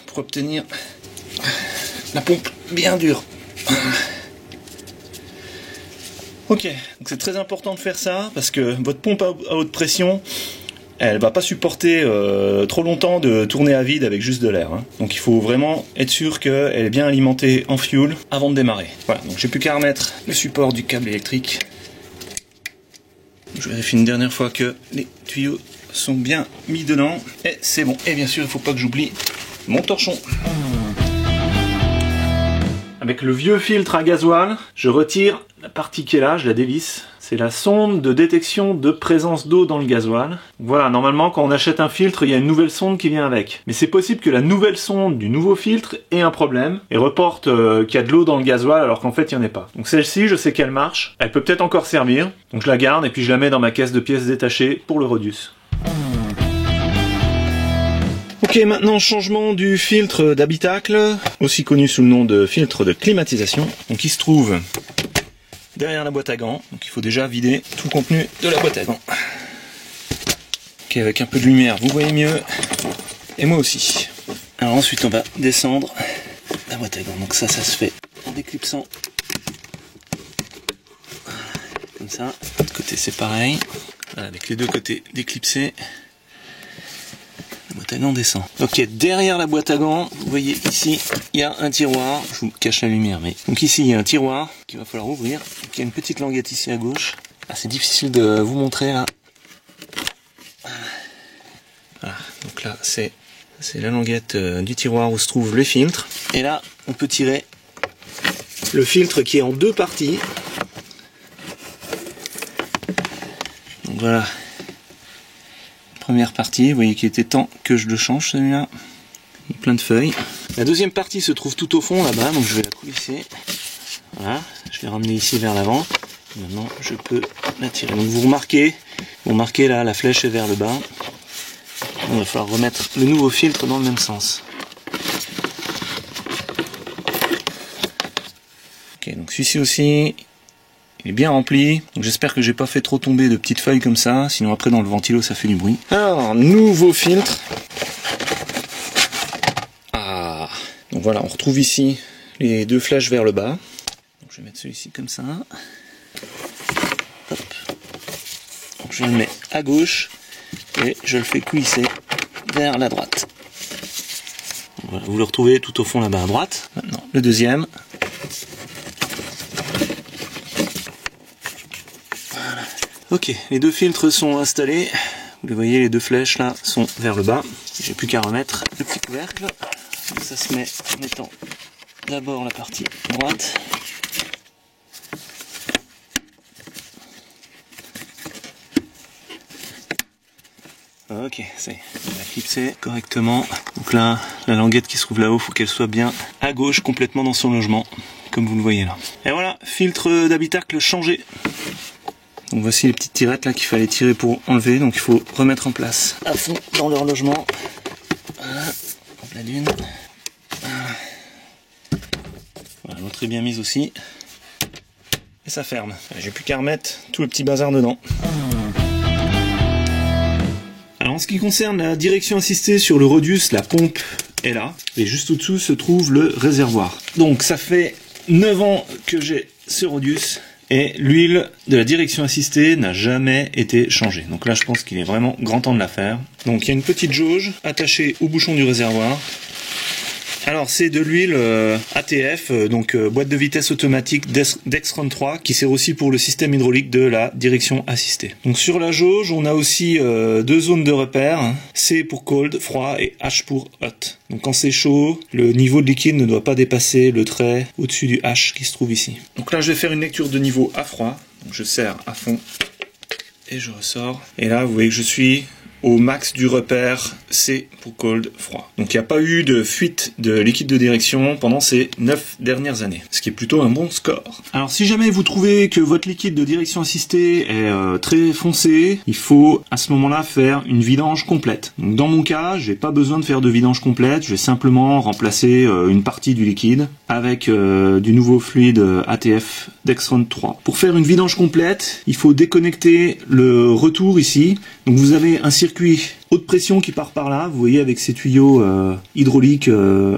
pour obtenir la pompe bien dure. Ok, donc c'est très important de faire ça parce que votre pompe à haute pression, elle va pas supporter trop longtemps de tourner à vide avec juste de l'air. Hein. Donc il faut vraiment être sûr qu'elle est bien alimentée en fuel avant de démarrer. Voilà, donc j'ai plus qu'à remettre le support du câble électrique. Je vérifie une dernière fois que les tuyaux sont bien mis dedans et c'est bon. Et bien sûr, il faut pas que j'oublie mon torchon. Avec le vieux filtre à gasoil, je retire la partie qui est là, je la dévisse. C'est la sonde de détection de présence d'eau dans le gasoil. Voilà, normalement quand on achète un filtre, il y a une nouvelle sonde qui vient avec. Mais c'est possible que la nouvelle sonde du nouveau filtre ait un problème et reporte qu'il y a de l'eau dans le gasoil alors qu'en fait il n'y en a pas. Donc celle-ci, je sais qu'elle marche, elle peut peut-être encore servir. Donc je la garde et puis je la mets dans ma caisse de pièces détachées pour le Rhodus. Ok, maintenant changement du filtre d'habitacle, aussi connu sous le nom de filtre de climatisation. Donc il se trouve derrière la boîte à gants, donc il faut déjà vider tout le contenu de la boîte à gants. Ok, avec un peu de lumière vous voyez mieux, et moi aussi. Alors ensuite on va descendre la boîte à gants, donc ça se fait en déclipsant. Comme ça, de l'autre côté c'est pareil, voilà, avec les deux côtés déclipsés. La boîte à gants descend. Ok, derrière la boîte à gants, vous voyez ici, il y a un tiroir. Je vous cache la lumière, mais donc ici il y a un tiroir qu'il va falloir ouvrir. Donc, il y a une petite languette ici à gauche. Ah, c'est difficile de vous montrer là. Voilà, donc là c'est la languette du tiroir où se trouve le filtre. Et là, on peut tirer le filtre qui est en deux parties. Donc voilà. Première partie, vous voyez qu'il était temps que je le change celui-là. Il y a plein de feuilles. La deuxième partie se trouve tout au fond là-bas, donc je vais la coulisser. Voilà, je l'ai ramener ici vers l'avant. Maintenant je peux la tirer. Donc vous remarquez là, la flèche est vers le bas. Il va falloir remettre le nouveau filtre dans le même sens. Ok, donc celui-ci aussi, il est bien rempli, donc j'espère que j'ai pas fait trop tomber de petites feuilles comme ça, sinon après dans le ventilo ça fait du bruit. Alors, nouveau filtre. Ah, donc voilà, on retrouve ici les deux flèches vers le bas. Donc je vais mettre celui-ci comme ça. Hop. Donc je le mets à gauche et je le fais coulisser vers la droite. Voilà, vous le retrouvez tout au fond là-bas à droite. Maintenant, le deuxième. Ok, les deux filtres sont installés. Vous les voyez, les deux flèches là sont vers le bas. J'ai plus qu'à remettre le petit couvercle. Donc ça se met en mettant d'abord la partie droite. Ok, c'est clipsé correctement. Donc là, la languette qui se trouve là-haut, faut qu'elle soit bien à gauche, complètement dans son logement, comme vous le voyez là. Et voilà, filtre d'habitacle changé. Donc voici les petites tirettes là qu'il fallait tirer pour enlever, donc il faut remettre en place à fond dans leur logement. Voilà, la d'une. Voilà, l'autre est bien mise aussi. Et ça ferme. J'ai plus qu'à remettre tout le petit bazar dedans. Alors en ce qui concerne la direction assistée sur le Rhodus, la pompe est là. Et juste au-dessous se trouve le réservoir. Donc ça fait 9 ans que j'ai ce Rhodus. Et l'huile de la direction assistée n'a jamais été changée. Donc là, je pense qu'il est vraiment grand temps de la faire. Donc il y a une petite jauge attachée au bouchon du réservoir. Alors c'est de l'huile ATF, donc boîte de vitesse automatique Dexron 3, qui sert aussi pour le système hydraulique de la direction assistée. Donc sur la jauge, on a aussi deux zones de repère. C pour cold, froid, et H pour hot. Donc quand c'est chaud, le niveau de liquide ne doit pas dépasser le trait au-dessus du H qui se trouve ici. Donc là je vais faire une lecture de niveau à froid. Donc je serre à fond et je ressors. Et là vous voyez que je suis au max du repère C pour cold froid. Donc il n'y a pas eu de fuite de liquide de direction pendant ces 9 dernières années, ce qui est plutôt un bon score. Alors si jamais vous trouvez que votre liquide de direction assistée est très foncé, il faut à ce moment-là faire une vidange complète. Donc dans mon cas, j'ai pas besoin de faire de vidange complète, je vais simplement remplacer une partie du liquide avec du nouveau fluide ATF Dexron 3. Pour faire une vidange complète, il faut déconnecter le retour ici. Donc vous avez un circuit haute pression qui part par là, vous voyez, avec ces tuyaux hydrauliques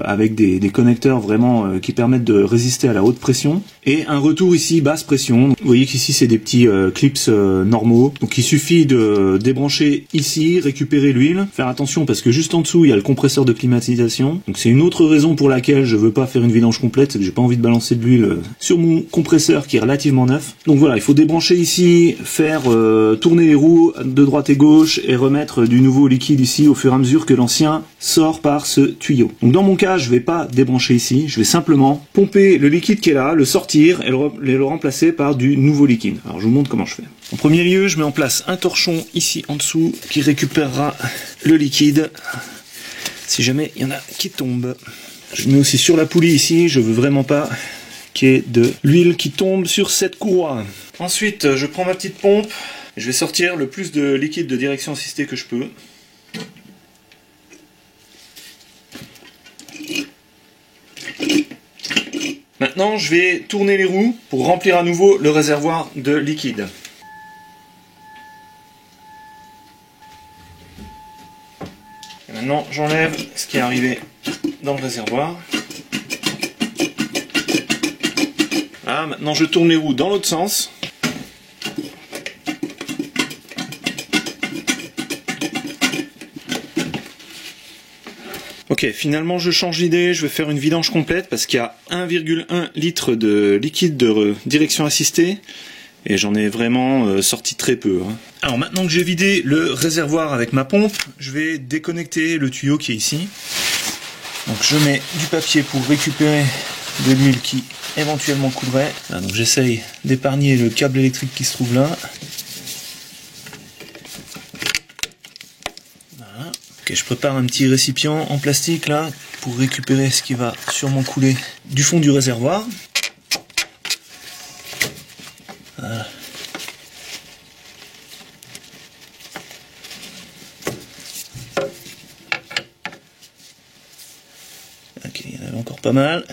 avec des connecteurs vraiment qui permettent de résister à la haute pression, et un retour ici basse pression. Donc, vous voyez qu'ici c'est des petits clips normaux, donc il suffit de débrancher ici, récupérer l'huile, faire attention parce que juste en dessous il y a le compresseur de climatisation. Donc c'est une autre raison pour laquelle je veux pas faire une vidange complète, c'est que j'ai pas envie de balancer de l'huile sur mon compresseur qui est relativement neuf. Donc voilà, il faut débrancher ici, faire tourner les roues de droite et gauche et remettre du nouveau liquide ici au fur et à mesure que l'ancien sort par ce tuyau. Donc dans mon cas, je vais pas débrancher ici, je vais simplement pomper le liquide qui est là, le sortir et le remplacer par du nouveau liquide. Alors je vous montre comment je fais. En premier lieu, je mets en place un torchon ici en dessous qui récupérera le liquide si jamais il y en a qui tombent. Je mets aussi sur la poulie ici, je veux vraiment pas qu'il y ait de l'huile qui tombe sur cette courroie. Ensuite, je prends ma petite pompe, je vais sortir le plus de liquide de direction assistée que je peux. Maintenant, je vais tourner les roues pour remplir à nouveau le réservoir de liquide. Et maintenant, j'enlève ce qui est arrivé dans le réservoir. Voilà, maintenant je tourne les roues dans l'autre sens. Ok, finalement je change d'idée, je vais faire une vidange complète parce qu'il y a 1,1 litre de liquide de direction assistée et j'en ai vraiment sorti très peu. Alors maintenant que j'ai vidé le réservoir avec ma pompe, je vais déconnecter le tuyau qui est ici. Donc je mets du papier pour récupérer de l'huile qui éventuellement coulerait. Là, donc j'essaye d'épargner le câble électrique qui se trouve là. Voilà. Ok, je prépare un petit récipient en plastique là pour récupérer ce qui va sûrement couler du fond du réservoir. Voilà. Ok, il y en avait encore pas mal.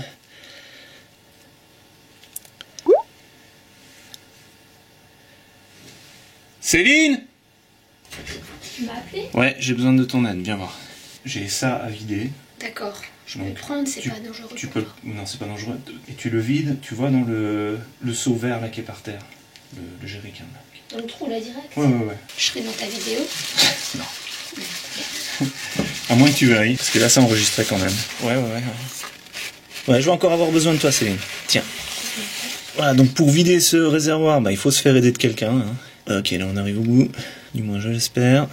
Céline ? Tu m'as appelé ? Ouais, j'ai besoin de ton aide, viens voir. J'ai ça à vider. D'accord. Je vais Donc, le prendre, c'est pas dangereux. Tu peux... Non, c'est pas dangereux. Et tu le vides, tu vois, dans le seau vert là qui est par terre. Le jerrycan là. Dans le trou là direct ? Ouais. Je serai dans ta vidéo ? Non. À moins que tu veuilles, parce que là ça enregistrait quand même. Ouais. Ouais, je vais encore avoir besoin de toi, Céline. Tiens. Voilà, donc pour vider ce réservoir, il faut se faire aider de quelqu'un. Ok, là on arrive au bout. Du moins je l'espère.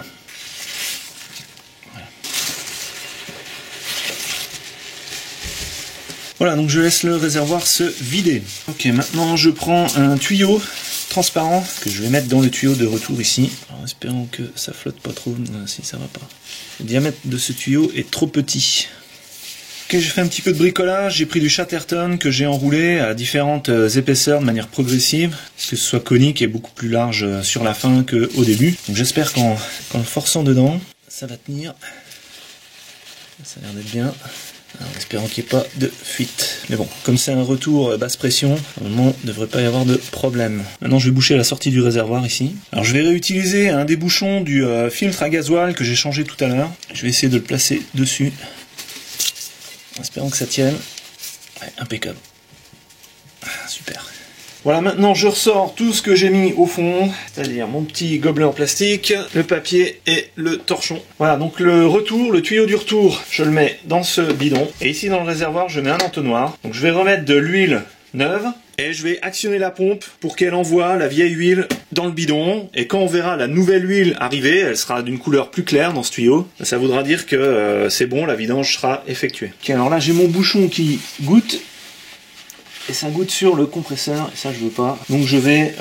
Voilà, donc je laisse le réservoir se vider. Ok, maintenant je prends un tuyau transparent que je vais mettre dans le tuyau de retour ici. Alors espérons que ça flotte pas trop. Non, si, ça va pas. Le diamètre de ce tuyau est trop petit. Ok, j'ai fait un petit peu de bricolage, j'ai pris du Chatterton que j'ai enroulé à différentes épaisseurs de manière progressive, que ce soit conique et beaucoup plus large sur la fin qu'au début. Donc j'espère qu'en le forçant dedans, ça va tenir. Ça a l'air d'être bien. Alors, en espérant qu'il n'y ait pas de fuite. Mais bon, comme c'est un retour basse pression, normalement il ne devrait pas y avoir de problème. Maintenant je vais boucher la sortie du réservoir ici. Alors je vais réutiliser un des bouchons du filtre à gasoil que j'ai changé tout à l'heure. Je vais essayer de le placer dessus. En espérant que ça tienne. Ouais, impeccable. Super. Voilà, maintenant je ressors tout ce que j'ai mis au fond, c'est-à-dire mon petit gobelet en plastique, le papier et le torchon. Voilà, donc le retour, le tuyau du retour, je le mets dans ce bidon. Et ici dans le réservoir, je mets un entonnoir. Donc je vais remettre de l'huile neuve et je vais actionner la pompe pour qu'elle envoie la vieille huile dans le bidon. Et quand on verra la nouvelle huile arriver, elle sera d'une couleur plus claire dans ce tuyau. Ça voudra dire que c'est bon, la vidange sera effectuée. Ok, alors là j'ai mon bouchon qui goûte. Et ça goûte sur le compresseur, et ça je veux pas. Donc je vais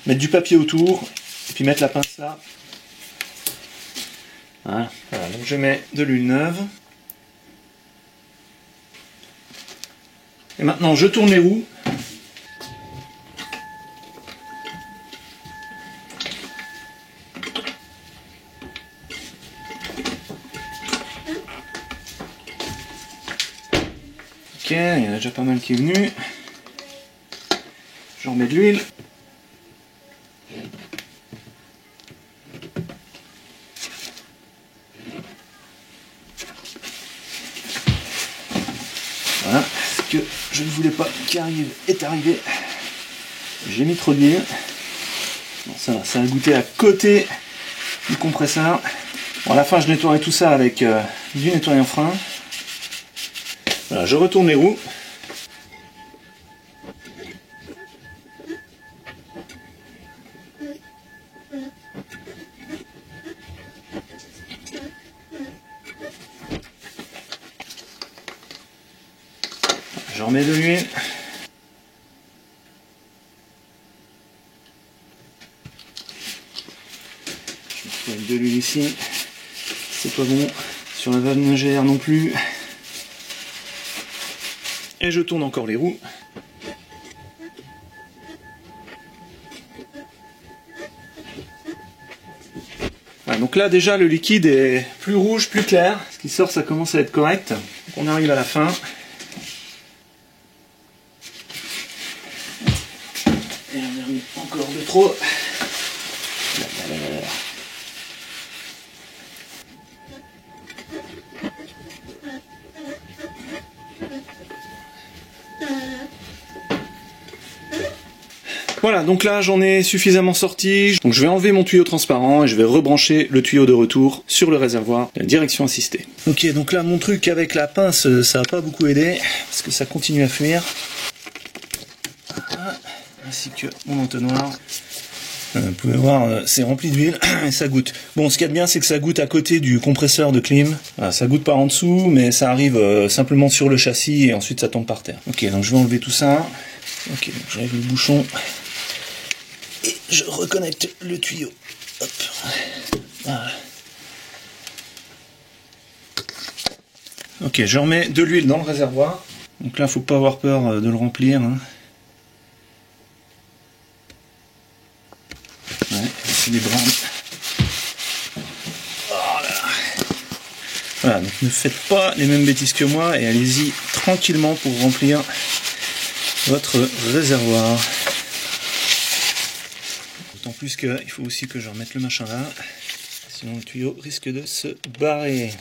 mettre du papier autour, et puis mettre la pince là. Voilà, donc je mets de l'huile neuve. Et maintenant je tourne les roues. Ok, il y en a déjà pas mal qui est venu. Je remets de l'huile. Voilà, ce que je ne voulais pas qui arrive est arrivé. J'ai mis trop d'huile. Bon, ça va, ça a goûté à côté du compresseur. Bon, à la fin, je nettoierai tout ça avec du nettoyant frein. Voilà, je retourne les roues. Je remets de l'huile. Je mets de l'huile ici. C'est pas bon. Sur la valve lingère non plus. Et je tourne encore les roues. Voilà, donc là déjà le liquide est plus rouge, plus clair. Ce qui sort, ça commence à être correct. Donc on arrive à la fin. Et on a mis encore de trop. Voilà, donc là j'en ai suffisamment sorti. Donc je vais enlever mon tuyau transparent et je vais rebrancher le tuyau de retour sur le réservoir de la direction assistée. Ok, donc là mon truc avec la pince, ça n'a pas beaucoup aidé parce que ça continue à fuir. Voilà. Ainsi que mon entonnoir. Vous pouvez voir, c'est rempli d'huile et ça goûte. Bon, ce qu'il y a de bien, c'est que ça goûte à côté du compresseur de clim. Voilà, ça goûte par en dessous, mais ça arrive simplement sur le châssis et ensuite ça tombe par terre. Ok, donc je vais enlever tout ça. Ok, donc j'enlève le bouchon. Et je reconnecte le tuyau. Hop. Voilà. Ok, je remets de l'huile dans le réservoir. Donc là, faut pas avoir peur de le remplir. Hein. Ouais, c'est des brandes. Voilà, donc ne faites pas les mêmes bêtises que moi et allez-y tranquillement pour remplir votre réservoir. D'autant plus qu'il faut aussi que je remette le machin là, sinon le tuyau risque de se barrer.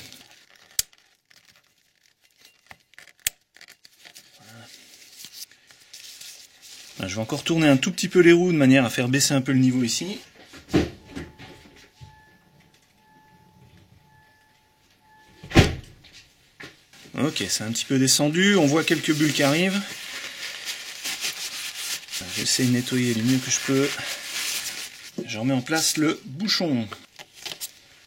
Voilà, je vais encore tourner un tout petit peu les roues de manière à faire baisser un peu le niveau ici. Ok, c'est un petit peu descendu, on voit quelques bulles qui arrivent. J'essaie de nettoyer le mieux que je peux. Je remets en place le bouchon.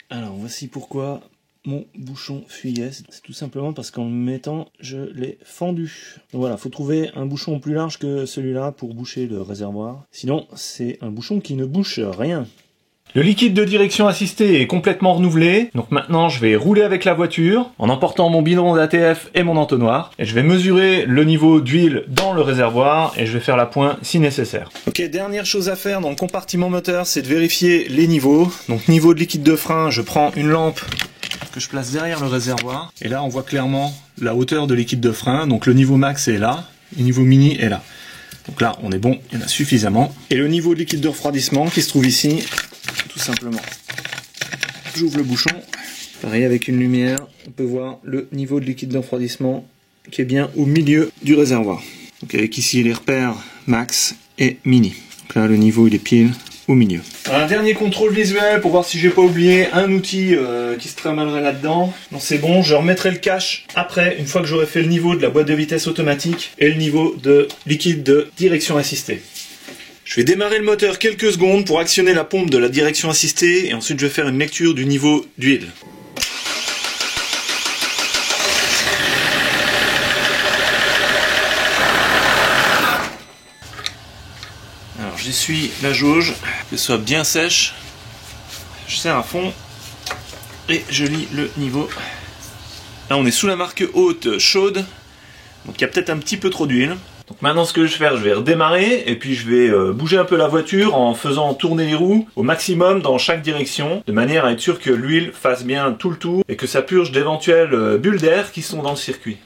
Alors voici pourquoi mon bouchon fuyait. C'est tout simplement parce qu'en le mettant, je l'ai fendu. Donc voilà, faut trouver un bouchon plus large que celui-là pour boucher le réservoir. Sinon, c'est un bouchon qui ne bouche rien. Le liquide de direction assistée est complètement renouvelé, donc maintenant je vais rouler avec la voiture en emportant mon bidon d'ATF et mon entonnoir, et je vais mesurer le niveau d'huile dans le réservoir et je vais faire la pointe si nécessaire. Ok, dernière chose à faire dans le compartiment moteur, c'est de vérifier les niveaux. Donc niveau de liquide de frein, je prends une lampe que je place derrière le réservoir, et là on voit clairement la hauteur de liquide de frein, donc le niveau max est là, le niveau mini est là. Donc là on est bon, il y en a suffisamment. Et le niveau de liquide de refroidissement qui se trouve ici, tout simplement. J'ouvre le bouchon. Pareil avec une lumière, on peut voir le niveau de liquide de refroidissement qui est bien au milieu du réservoir. Donc avec ici les repères max et mini. Donc là le niveau il est pile au milieu. Un dernier contrôle visuel pour voir si j'ai pas oublié un outil qui se trimballerait là-dedans. Non, c'est bon, je remettrai le cache après, une fois que j'aurai fait le niveau de la boîte de vitesse automatique et le niveau de liquide de direction assistée. Je vais démarrer le moteur quelques secondes pour actionner la pompe de la direction assistée et ensuite je vais faire une lecture du niveau d'huile. Alors j'essuie la jauge, qu'elle soit bien sèche. Je serre à fond. Et je lis le niveau. Là on est sous la marque haute chaude, donc il y a peut-être un petit peu trop d'huile. Donc maintenant ce que je vais faire, je vais redémarrer et puis je vais bouger un peu la voiture en faisant tourner les roues au maximum dans chaque direction, de manière à être sûr que l'huile fasse bien tout le tour et que ça purge d'éventuelles bulles d'air qui sont dans le circuit.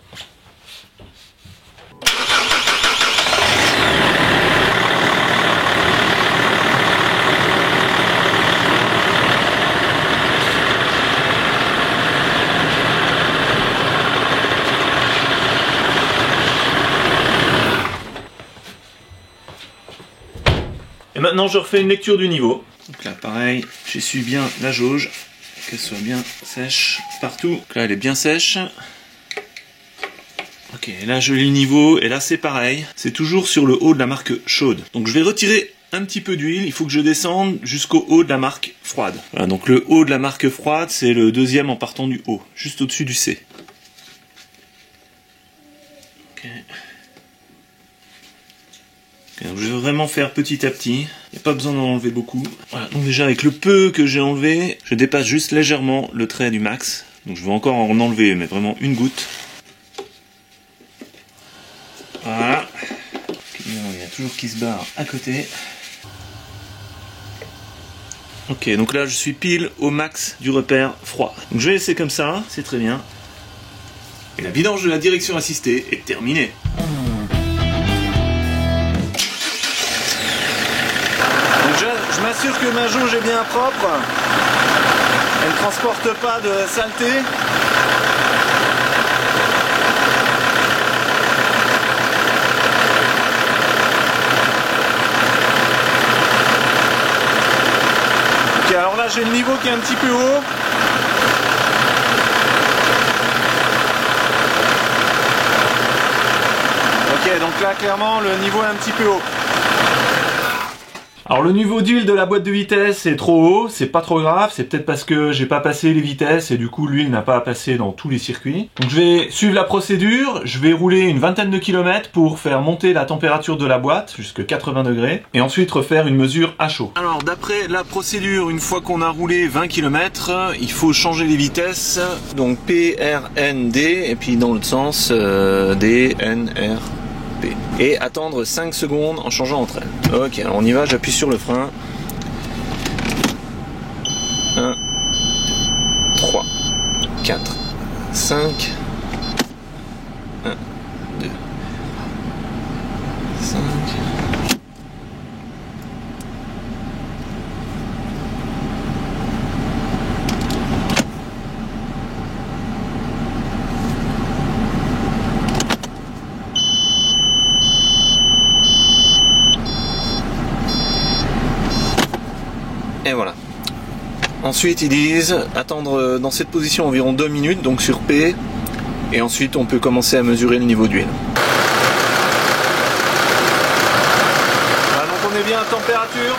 Et maintenant je refais une lecture du niveau. Donc là pareil, j'essuie bien la jauge, qu'elle soit bien sèche partout. Donc là elle est bien sèche. Ok, là je lis le niveau, et là c'est pareil. C'est toujours sur le haut de la marque chaude. Donc je vais retirer un petit peu d'huile, il faut que je descende jusqu'au haut de la marque froide. Voilà, donc le haut de la marque froide, c'est le deuxième en partant du haut, juste au-dessus du C. Ok. Donc je vais vraiment faire petit à petit, il n'y a pas besoin d'en enlever beaucoup. Voilà, donc déjà avec le peu que j'ai enlevé, je dépasse juste légèrement le trait du max. Donc je vais encore en enlever, mais vraiment une goutte. Voilà. Il y a toujours qui se barre à côté. Ok, donc là je suis pile au max du repère froid. Donc je vais laisser comme ça, c'est très bien. Et la vidange de la direction assistée est terminée. Je m'assure que ma jauge est bien propre, elle ne transporte pas de saleté. Ok, alors là j'ai le niveau qui est un petit peu haut. Ok, donc là clairement le niveau est un petit peu haut. Alors le niveau d'huile de la boîte de vitesse est trop haut, c'est pas trop grave, c'est peut-être parce que j'ai pas passé les vitesses et du coup l'huile n'a pas passé dans tous les circuits. Donc je vais suivre la procédure, je vais rouler une vingtaine de kilomètres pour faire monter la température de la boîte jusqu'à 80 degrés et ensuite refaire une mesure à chaud. Alors d'après la procédure, une fois qu'on a roulé 20 km, il faut changer les vitesses, donc P, R, N, D et puis dans l'autre sens D, N, R. Et attendre 5 secondes en changeant entre elles. Ok, alors on y va, j'appuie sur le frein. 1, 3, 4, 5. 1, 2, 5. Et voilà. Ensuite ils disent attendre dans cette position environ 2 minutes, donc sur P, et ensuite on peut commencer à mesurer le niveau d'huile. Voilà, donc on est bien à température.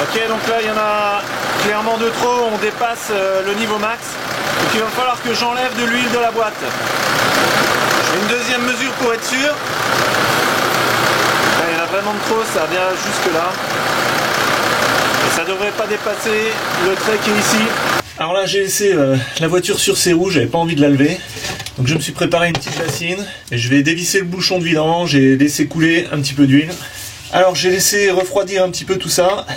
Ok, donc là il y en a clairement de trop, on dépasse le niveau max, donc il va falloir que j'enlève de l'huile de la boîte. Je fais une deuxième mesure pour être sûr. Il y en a vraiment de trop, ça vient jusque là. Et ça devrait pas dépasser le trait qui est ici. Alors là j'ai laissé la voiture sur ses roues, j'avais pas envie de la lever. Donc je me suis préparé une petite bassine et je vais dévisser le bouchon de vidange et laisser couler un petit peu d'huile. Alors j'ai laissé refroidir un petit peu tout ça.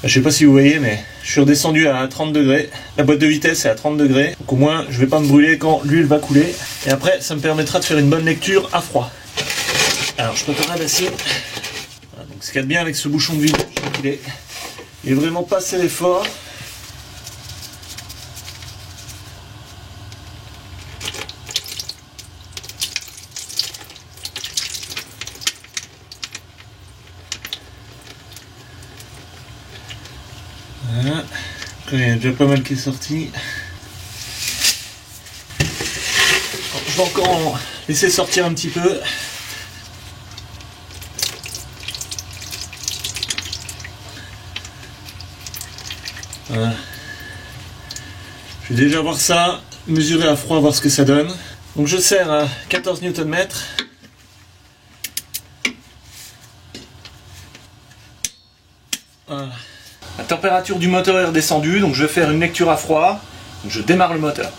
Je sais pas si vous voyez, mais je suis redescendu à 30 degrés. La boîte de vitesse est à 30 degrés. Donc au moins je vais pas me brûler quand l'huile va couler. Et après ça me permettra de faire une bonne lecture à froid. Alors je prépare la bassine. Voilà, donc ce qu'il y a de bien avec ce bouchon de vidange, il est vraiment pas serré fort. Voilà. Donc là, il y a déjà pas mal qui est sorti. Je vais encore en laisser sortir un petit peu. Voilà. Je vais déjà voir ça, mesurer à froid, voir ce que ça donne. Donc je serre à 14 Nm. Voilà. La température du moteur est redescendue, donc je vais faire une lecture à froid. Donc je démarre le moteur.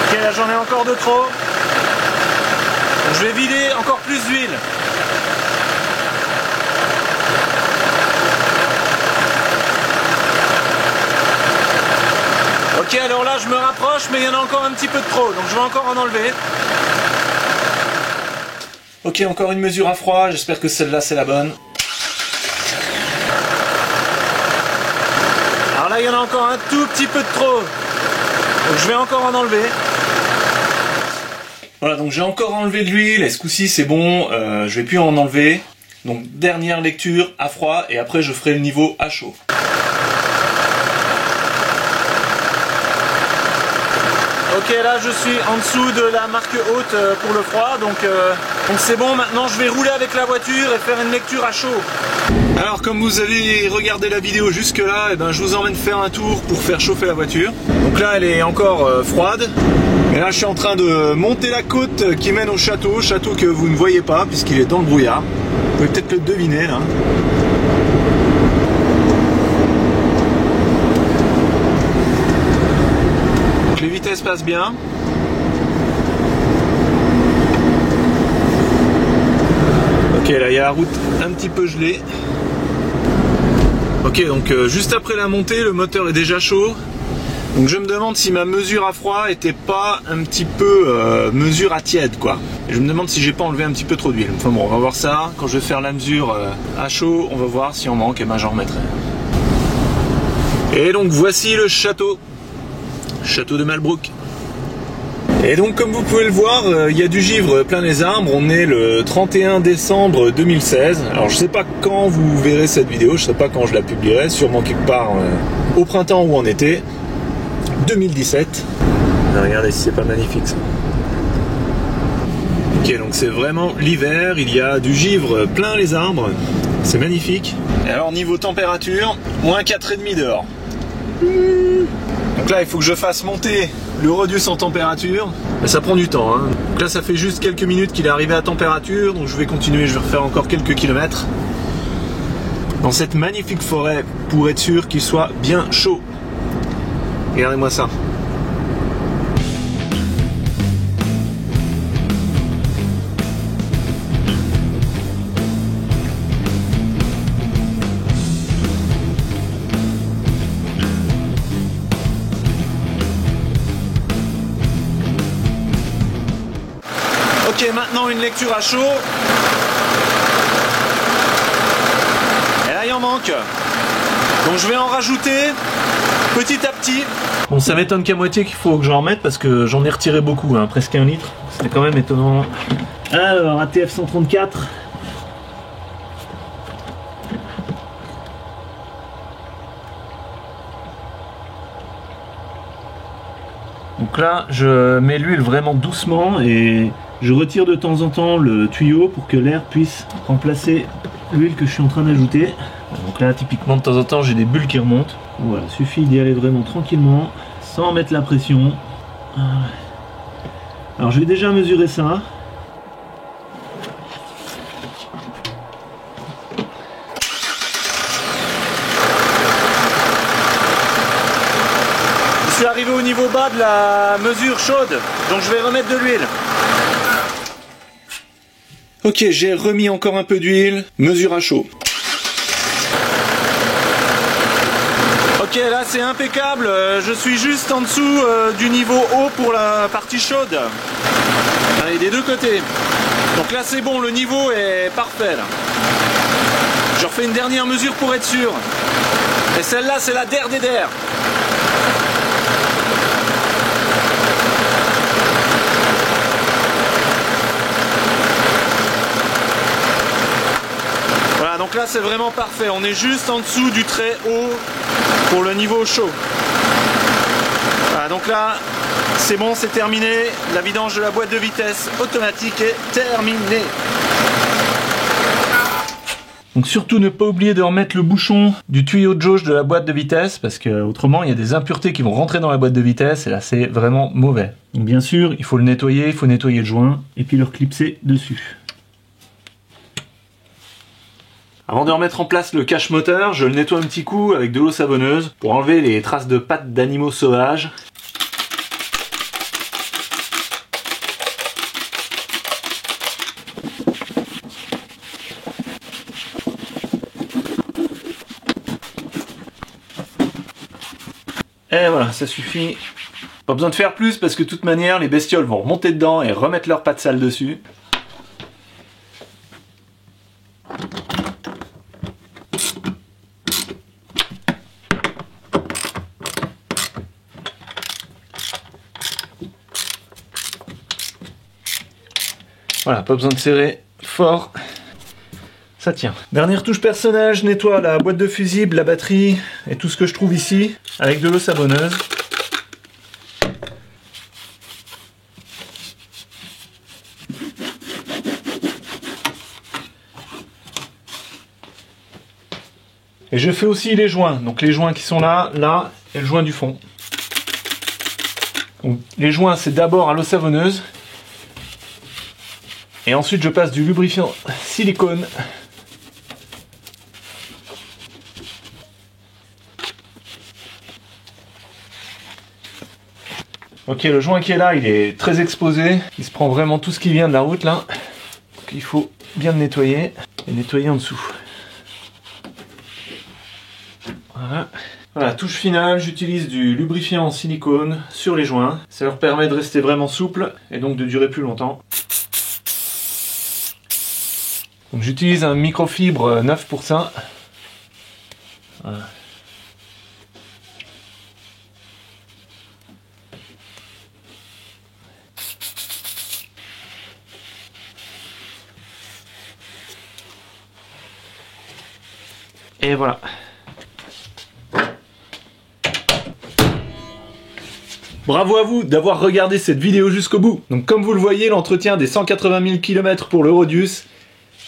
Ok, là j'en ai encore de trop. Donc je vais vider encore plus d'huile. Ok, alors là je me rapproche, mais il y en a encore un petit peu de trop, donc je vais encore en enlever. Ok, encore une mesure à froid, j'espère que celle-là c'est la bonne. Alors là il y en a encore un tout petit peu de trop, donc je vais encore en enlever. Voilà, donc j'ai encore enlevé de l'huile, et ce coup-ci c'est bon, je vais plus en enlever. Donc dernière lecture à froid, et après je ferai le niveau à chaud. Ok, là je suis en dessous de la marque haute pour le froid, donc c'est bon. Maintenant je vais rouler avec la voiture et faire une lecture à chaud. Alors comme vous avez regardé la vidéo jusque là, et ben, je vous emmène faire un tour pour faire chauffer la voiture. Donc là elle est encore froide, et là je suis en train de monter la côte qui mène au château que vous ne voyez pas puisqu'il est dans le brouillard. Vous pouvez peut-être le deviner là. Les vitesses passent bien. Ok, là il y a la route un petit peu gelée. Ok, donc juste après la montée, le moteur est déjà chaud. Donc je me demande si ma mesure à froid était pas un petit peu mesure à tiède quoi. Et je me demande si j'ai pas enlevé un petit peu trop d'huile. Enfin bon, on va voir ça. Quand je vais faire la mesure à chaud, on va voir si on manque, et ben j'en remettrai. Et donc voici le château. Château de Malbrouck. Et donc comme vous pouvez le voir, il y a du givre plein les arbres. On est le 31 décembre 2016. Alors je sais pas quand vous verrez cette vidéo, je sais pas quand je la publierai, sûrement quelque part au printemps ou en été 2017. Regardez si c'est pas magnifique ça. Ok, donc c'est vraiment l'hiver, il y a du givre plein les arbres, c'est magnifique. Et alors niveau température, moins 4,5 dehors. Donc là il faut que je fasse monter le Rodius en température, mais ça prend du temps hein. Donc là ça fait juste quelques minutes qu'il est arrivé à température, donc je vais continuer, je vais refaire encore quelques kilomètres dans cette magnifique forêt pour être sûr qu'il soit bien chaud. Regardez-moi ça. Ok, maintenant une lecture à chaud. Et là il en manque. Donc je vais en rajouter petit à petit. Bon, ça m'étonne qu'à moitié qu'il faut que j'en remette parce que j'en ai retiré beaucoup, hein, presque 1 litre. C'est quand même étonnant. Alors, ATF 134. Donc là, je mets l'huile vraiment doucement et je retire de temps en temps le tuyau pour que l'air puisse remplacer l'huile que je suis en train d'ajouter. Donc là, typiquement, de temps en temps, j'ai des bulles qui remontent. Voilà, suffit d'y aller vraiment tranquillement, sans mettre la pression. Alors, je vais déjà mesurer ça. Je suis arrivé au niveau bas de la mesure chaude, donc je vais remettre de l'huile. Ok, j'ai remis encore un peu d'huile, mesure à chaud. Ok, là c'est impeccable, je suis juste en dessous du niveau haut pour la partie chaude. Allez, des deux côtés. Donc là c'est bon, le niveau est parfait là. Je refais une dernière mesure pour être sûr. Et celle-là c'est la der des der. Voilà, donc là c'est vraiment parfait, on est juste en dessous du très haut pour le niveau chaud. Voilà, donc là c'est bon, c'est terminé, la vidange de la boîte de vitesse automatique est terminée. Donc surtout ne pas oublier de remettre le bouchon du tuyau de jauge de la boîte de vitesse parce que autrement il y a des impuretés qui vont rentrer dans la boîte de vitesse et là c'est vraiment mauvais. Donc bien sûr il faut le nettoyer, il faut nettoyer le joint et puis le reclipser dessus. Avant de remettre en place le cache moteur, je le nettoie un petit coup avec de l'eau savonneuse pour enlever les traces de pattes d'animaux sauvages. Et voilà, ça suffit. Pas besoin de faire plus parce que de toute manière, les bestioles vont remonter dedans et remettre leurs pattes sales dessus. Voilà, pas besoin de serrer fort. Ça tient. Dernière touche personnage, je nettoie la boîte de fusible, la batterie et tout ce que je trouve ici avec de l'eau savonneuse. Et je fais aussi les joints, donc les joints qui sont là, là, et le joint du fond. Donc, les joints, c'est d'abord à l'eau savonneuse. Et ensuite, je passe du lubrifiant silicone. Ok, le joint qui est là, il est très exposé. Il se prend vraiment tout ce qui vient de la route, là. Donc, il faut bien le nettoyer. Et nettoyer en dessous. Voilà. Voilà, touche finale, j'utilise du lubrifiant en silicone sur les joints. Ça leur permet de rester vraiment souple et donc de durer plus longtemps. Donc j'utilise un microfibre 9 pour ça. Voilà. Et voilà. Bravo à vous d'avoir regardé cette vidéo jusqu'au bout. Donc comme vous le voyez, l'entretien des 180 000 km pour le Rodius,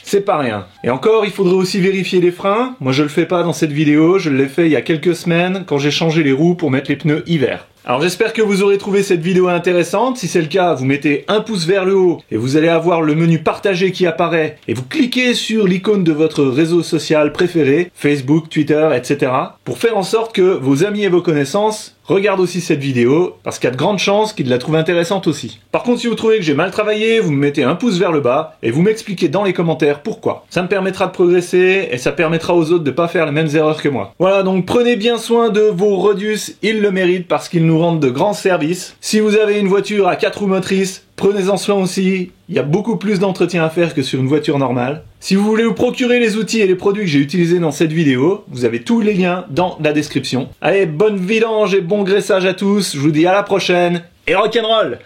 c'est pas rien. Et encore, il faudrait aussi vérifier les freins. Moi je le fais pas dans cette vidéo, je l'ai fait il y a quelques semaines quand j'ai changé les roues pour mettre les pneus hiver. Alors j'espère que vous aurez trouvé cette vidéo intéressante. Si c'est le cas, vous mettez un pouce vers le haut et vous allez avoir le menu partager qui apparaît. Et vous cliquez sur l'icône de votre réseau social préféré, Facebook, Twitter, etc. pour faire en sorte que vos amis et vos connaissances regardent aussi cette vidéo, parce qu'il y a de grandes chances qu'ils la trouvent intéressante aussi. Par contre, si vous trouvez que j'ai mal travaillé, vous me mettez un pouce vers le bas et vous m'expliquez dans les commentaires pourquoi. Ça me permettra de progresser et ça permettra aux autres de pas faire les mêmes erreurs que moi. Voilà, donc prenez bien soin de vos Rodius, ils le méritent parce qu'ils nous rendent de grands services. Si vous avez une voiture à 4 roues motrices, prenez-en soin aussi, il y a beaucoup plus d'entretien à faire que sur une voiture normale. Si vous voulez vous procurer les outils et les produits que j'ai utilisés dans cette vidéo, vous avez tous les liens dans la description. Allez, bonne vidange et bon graissage à tous, je vous dis à la prochaine, et rock'n'roll!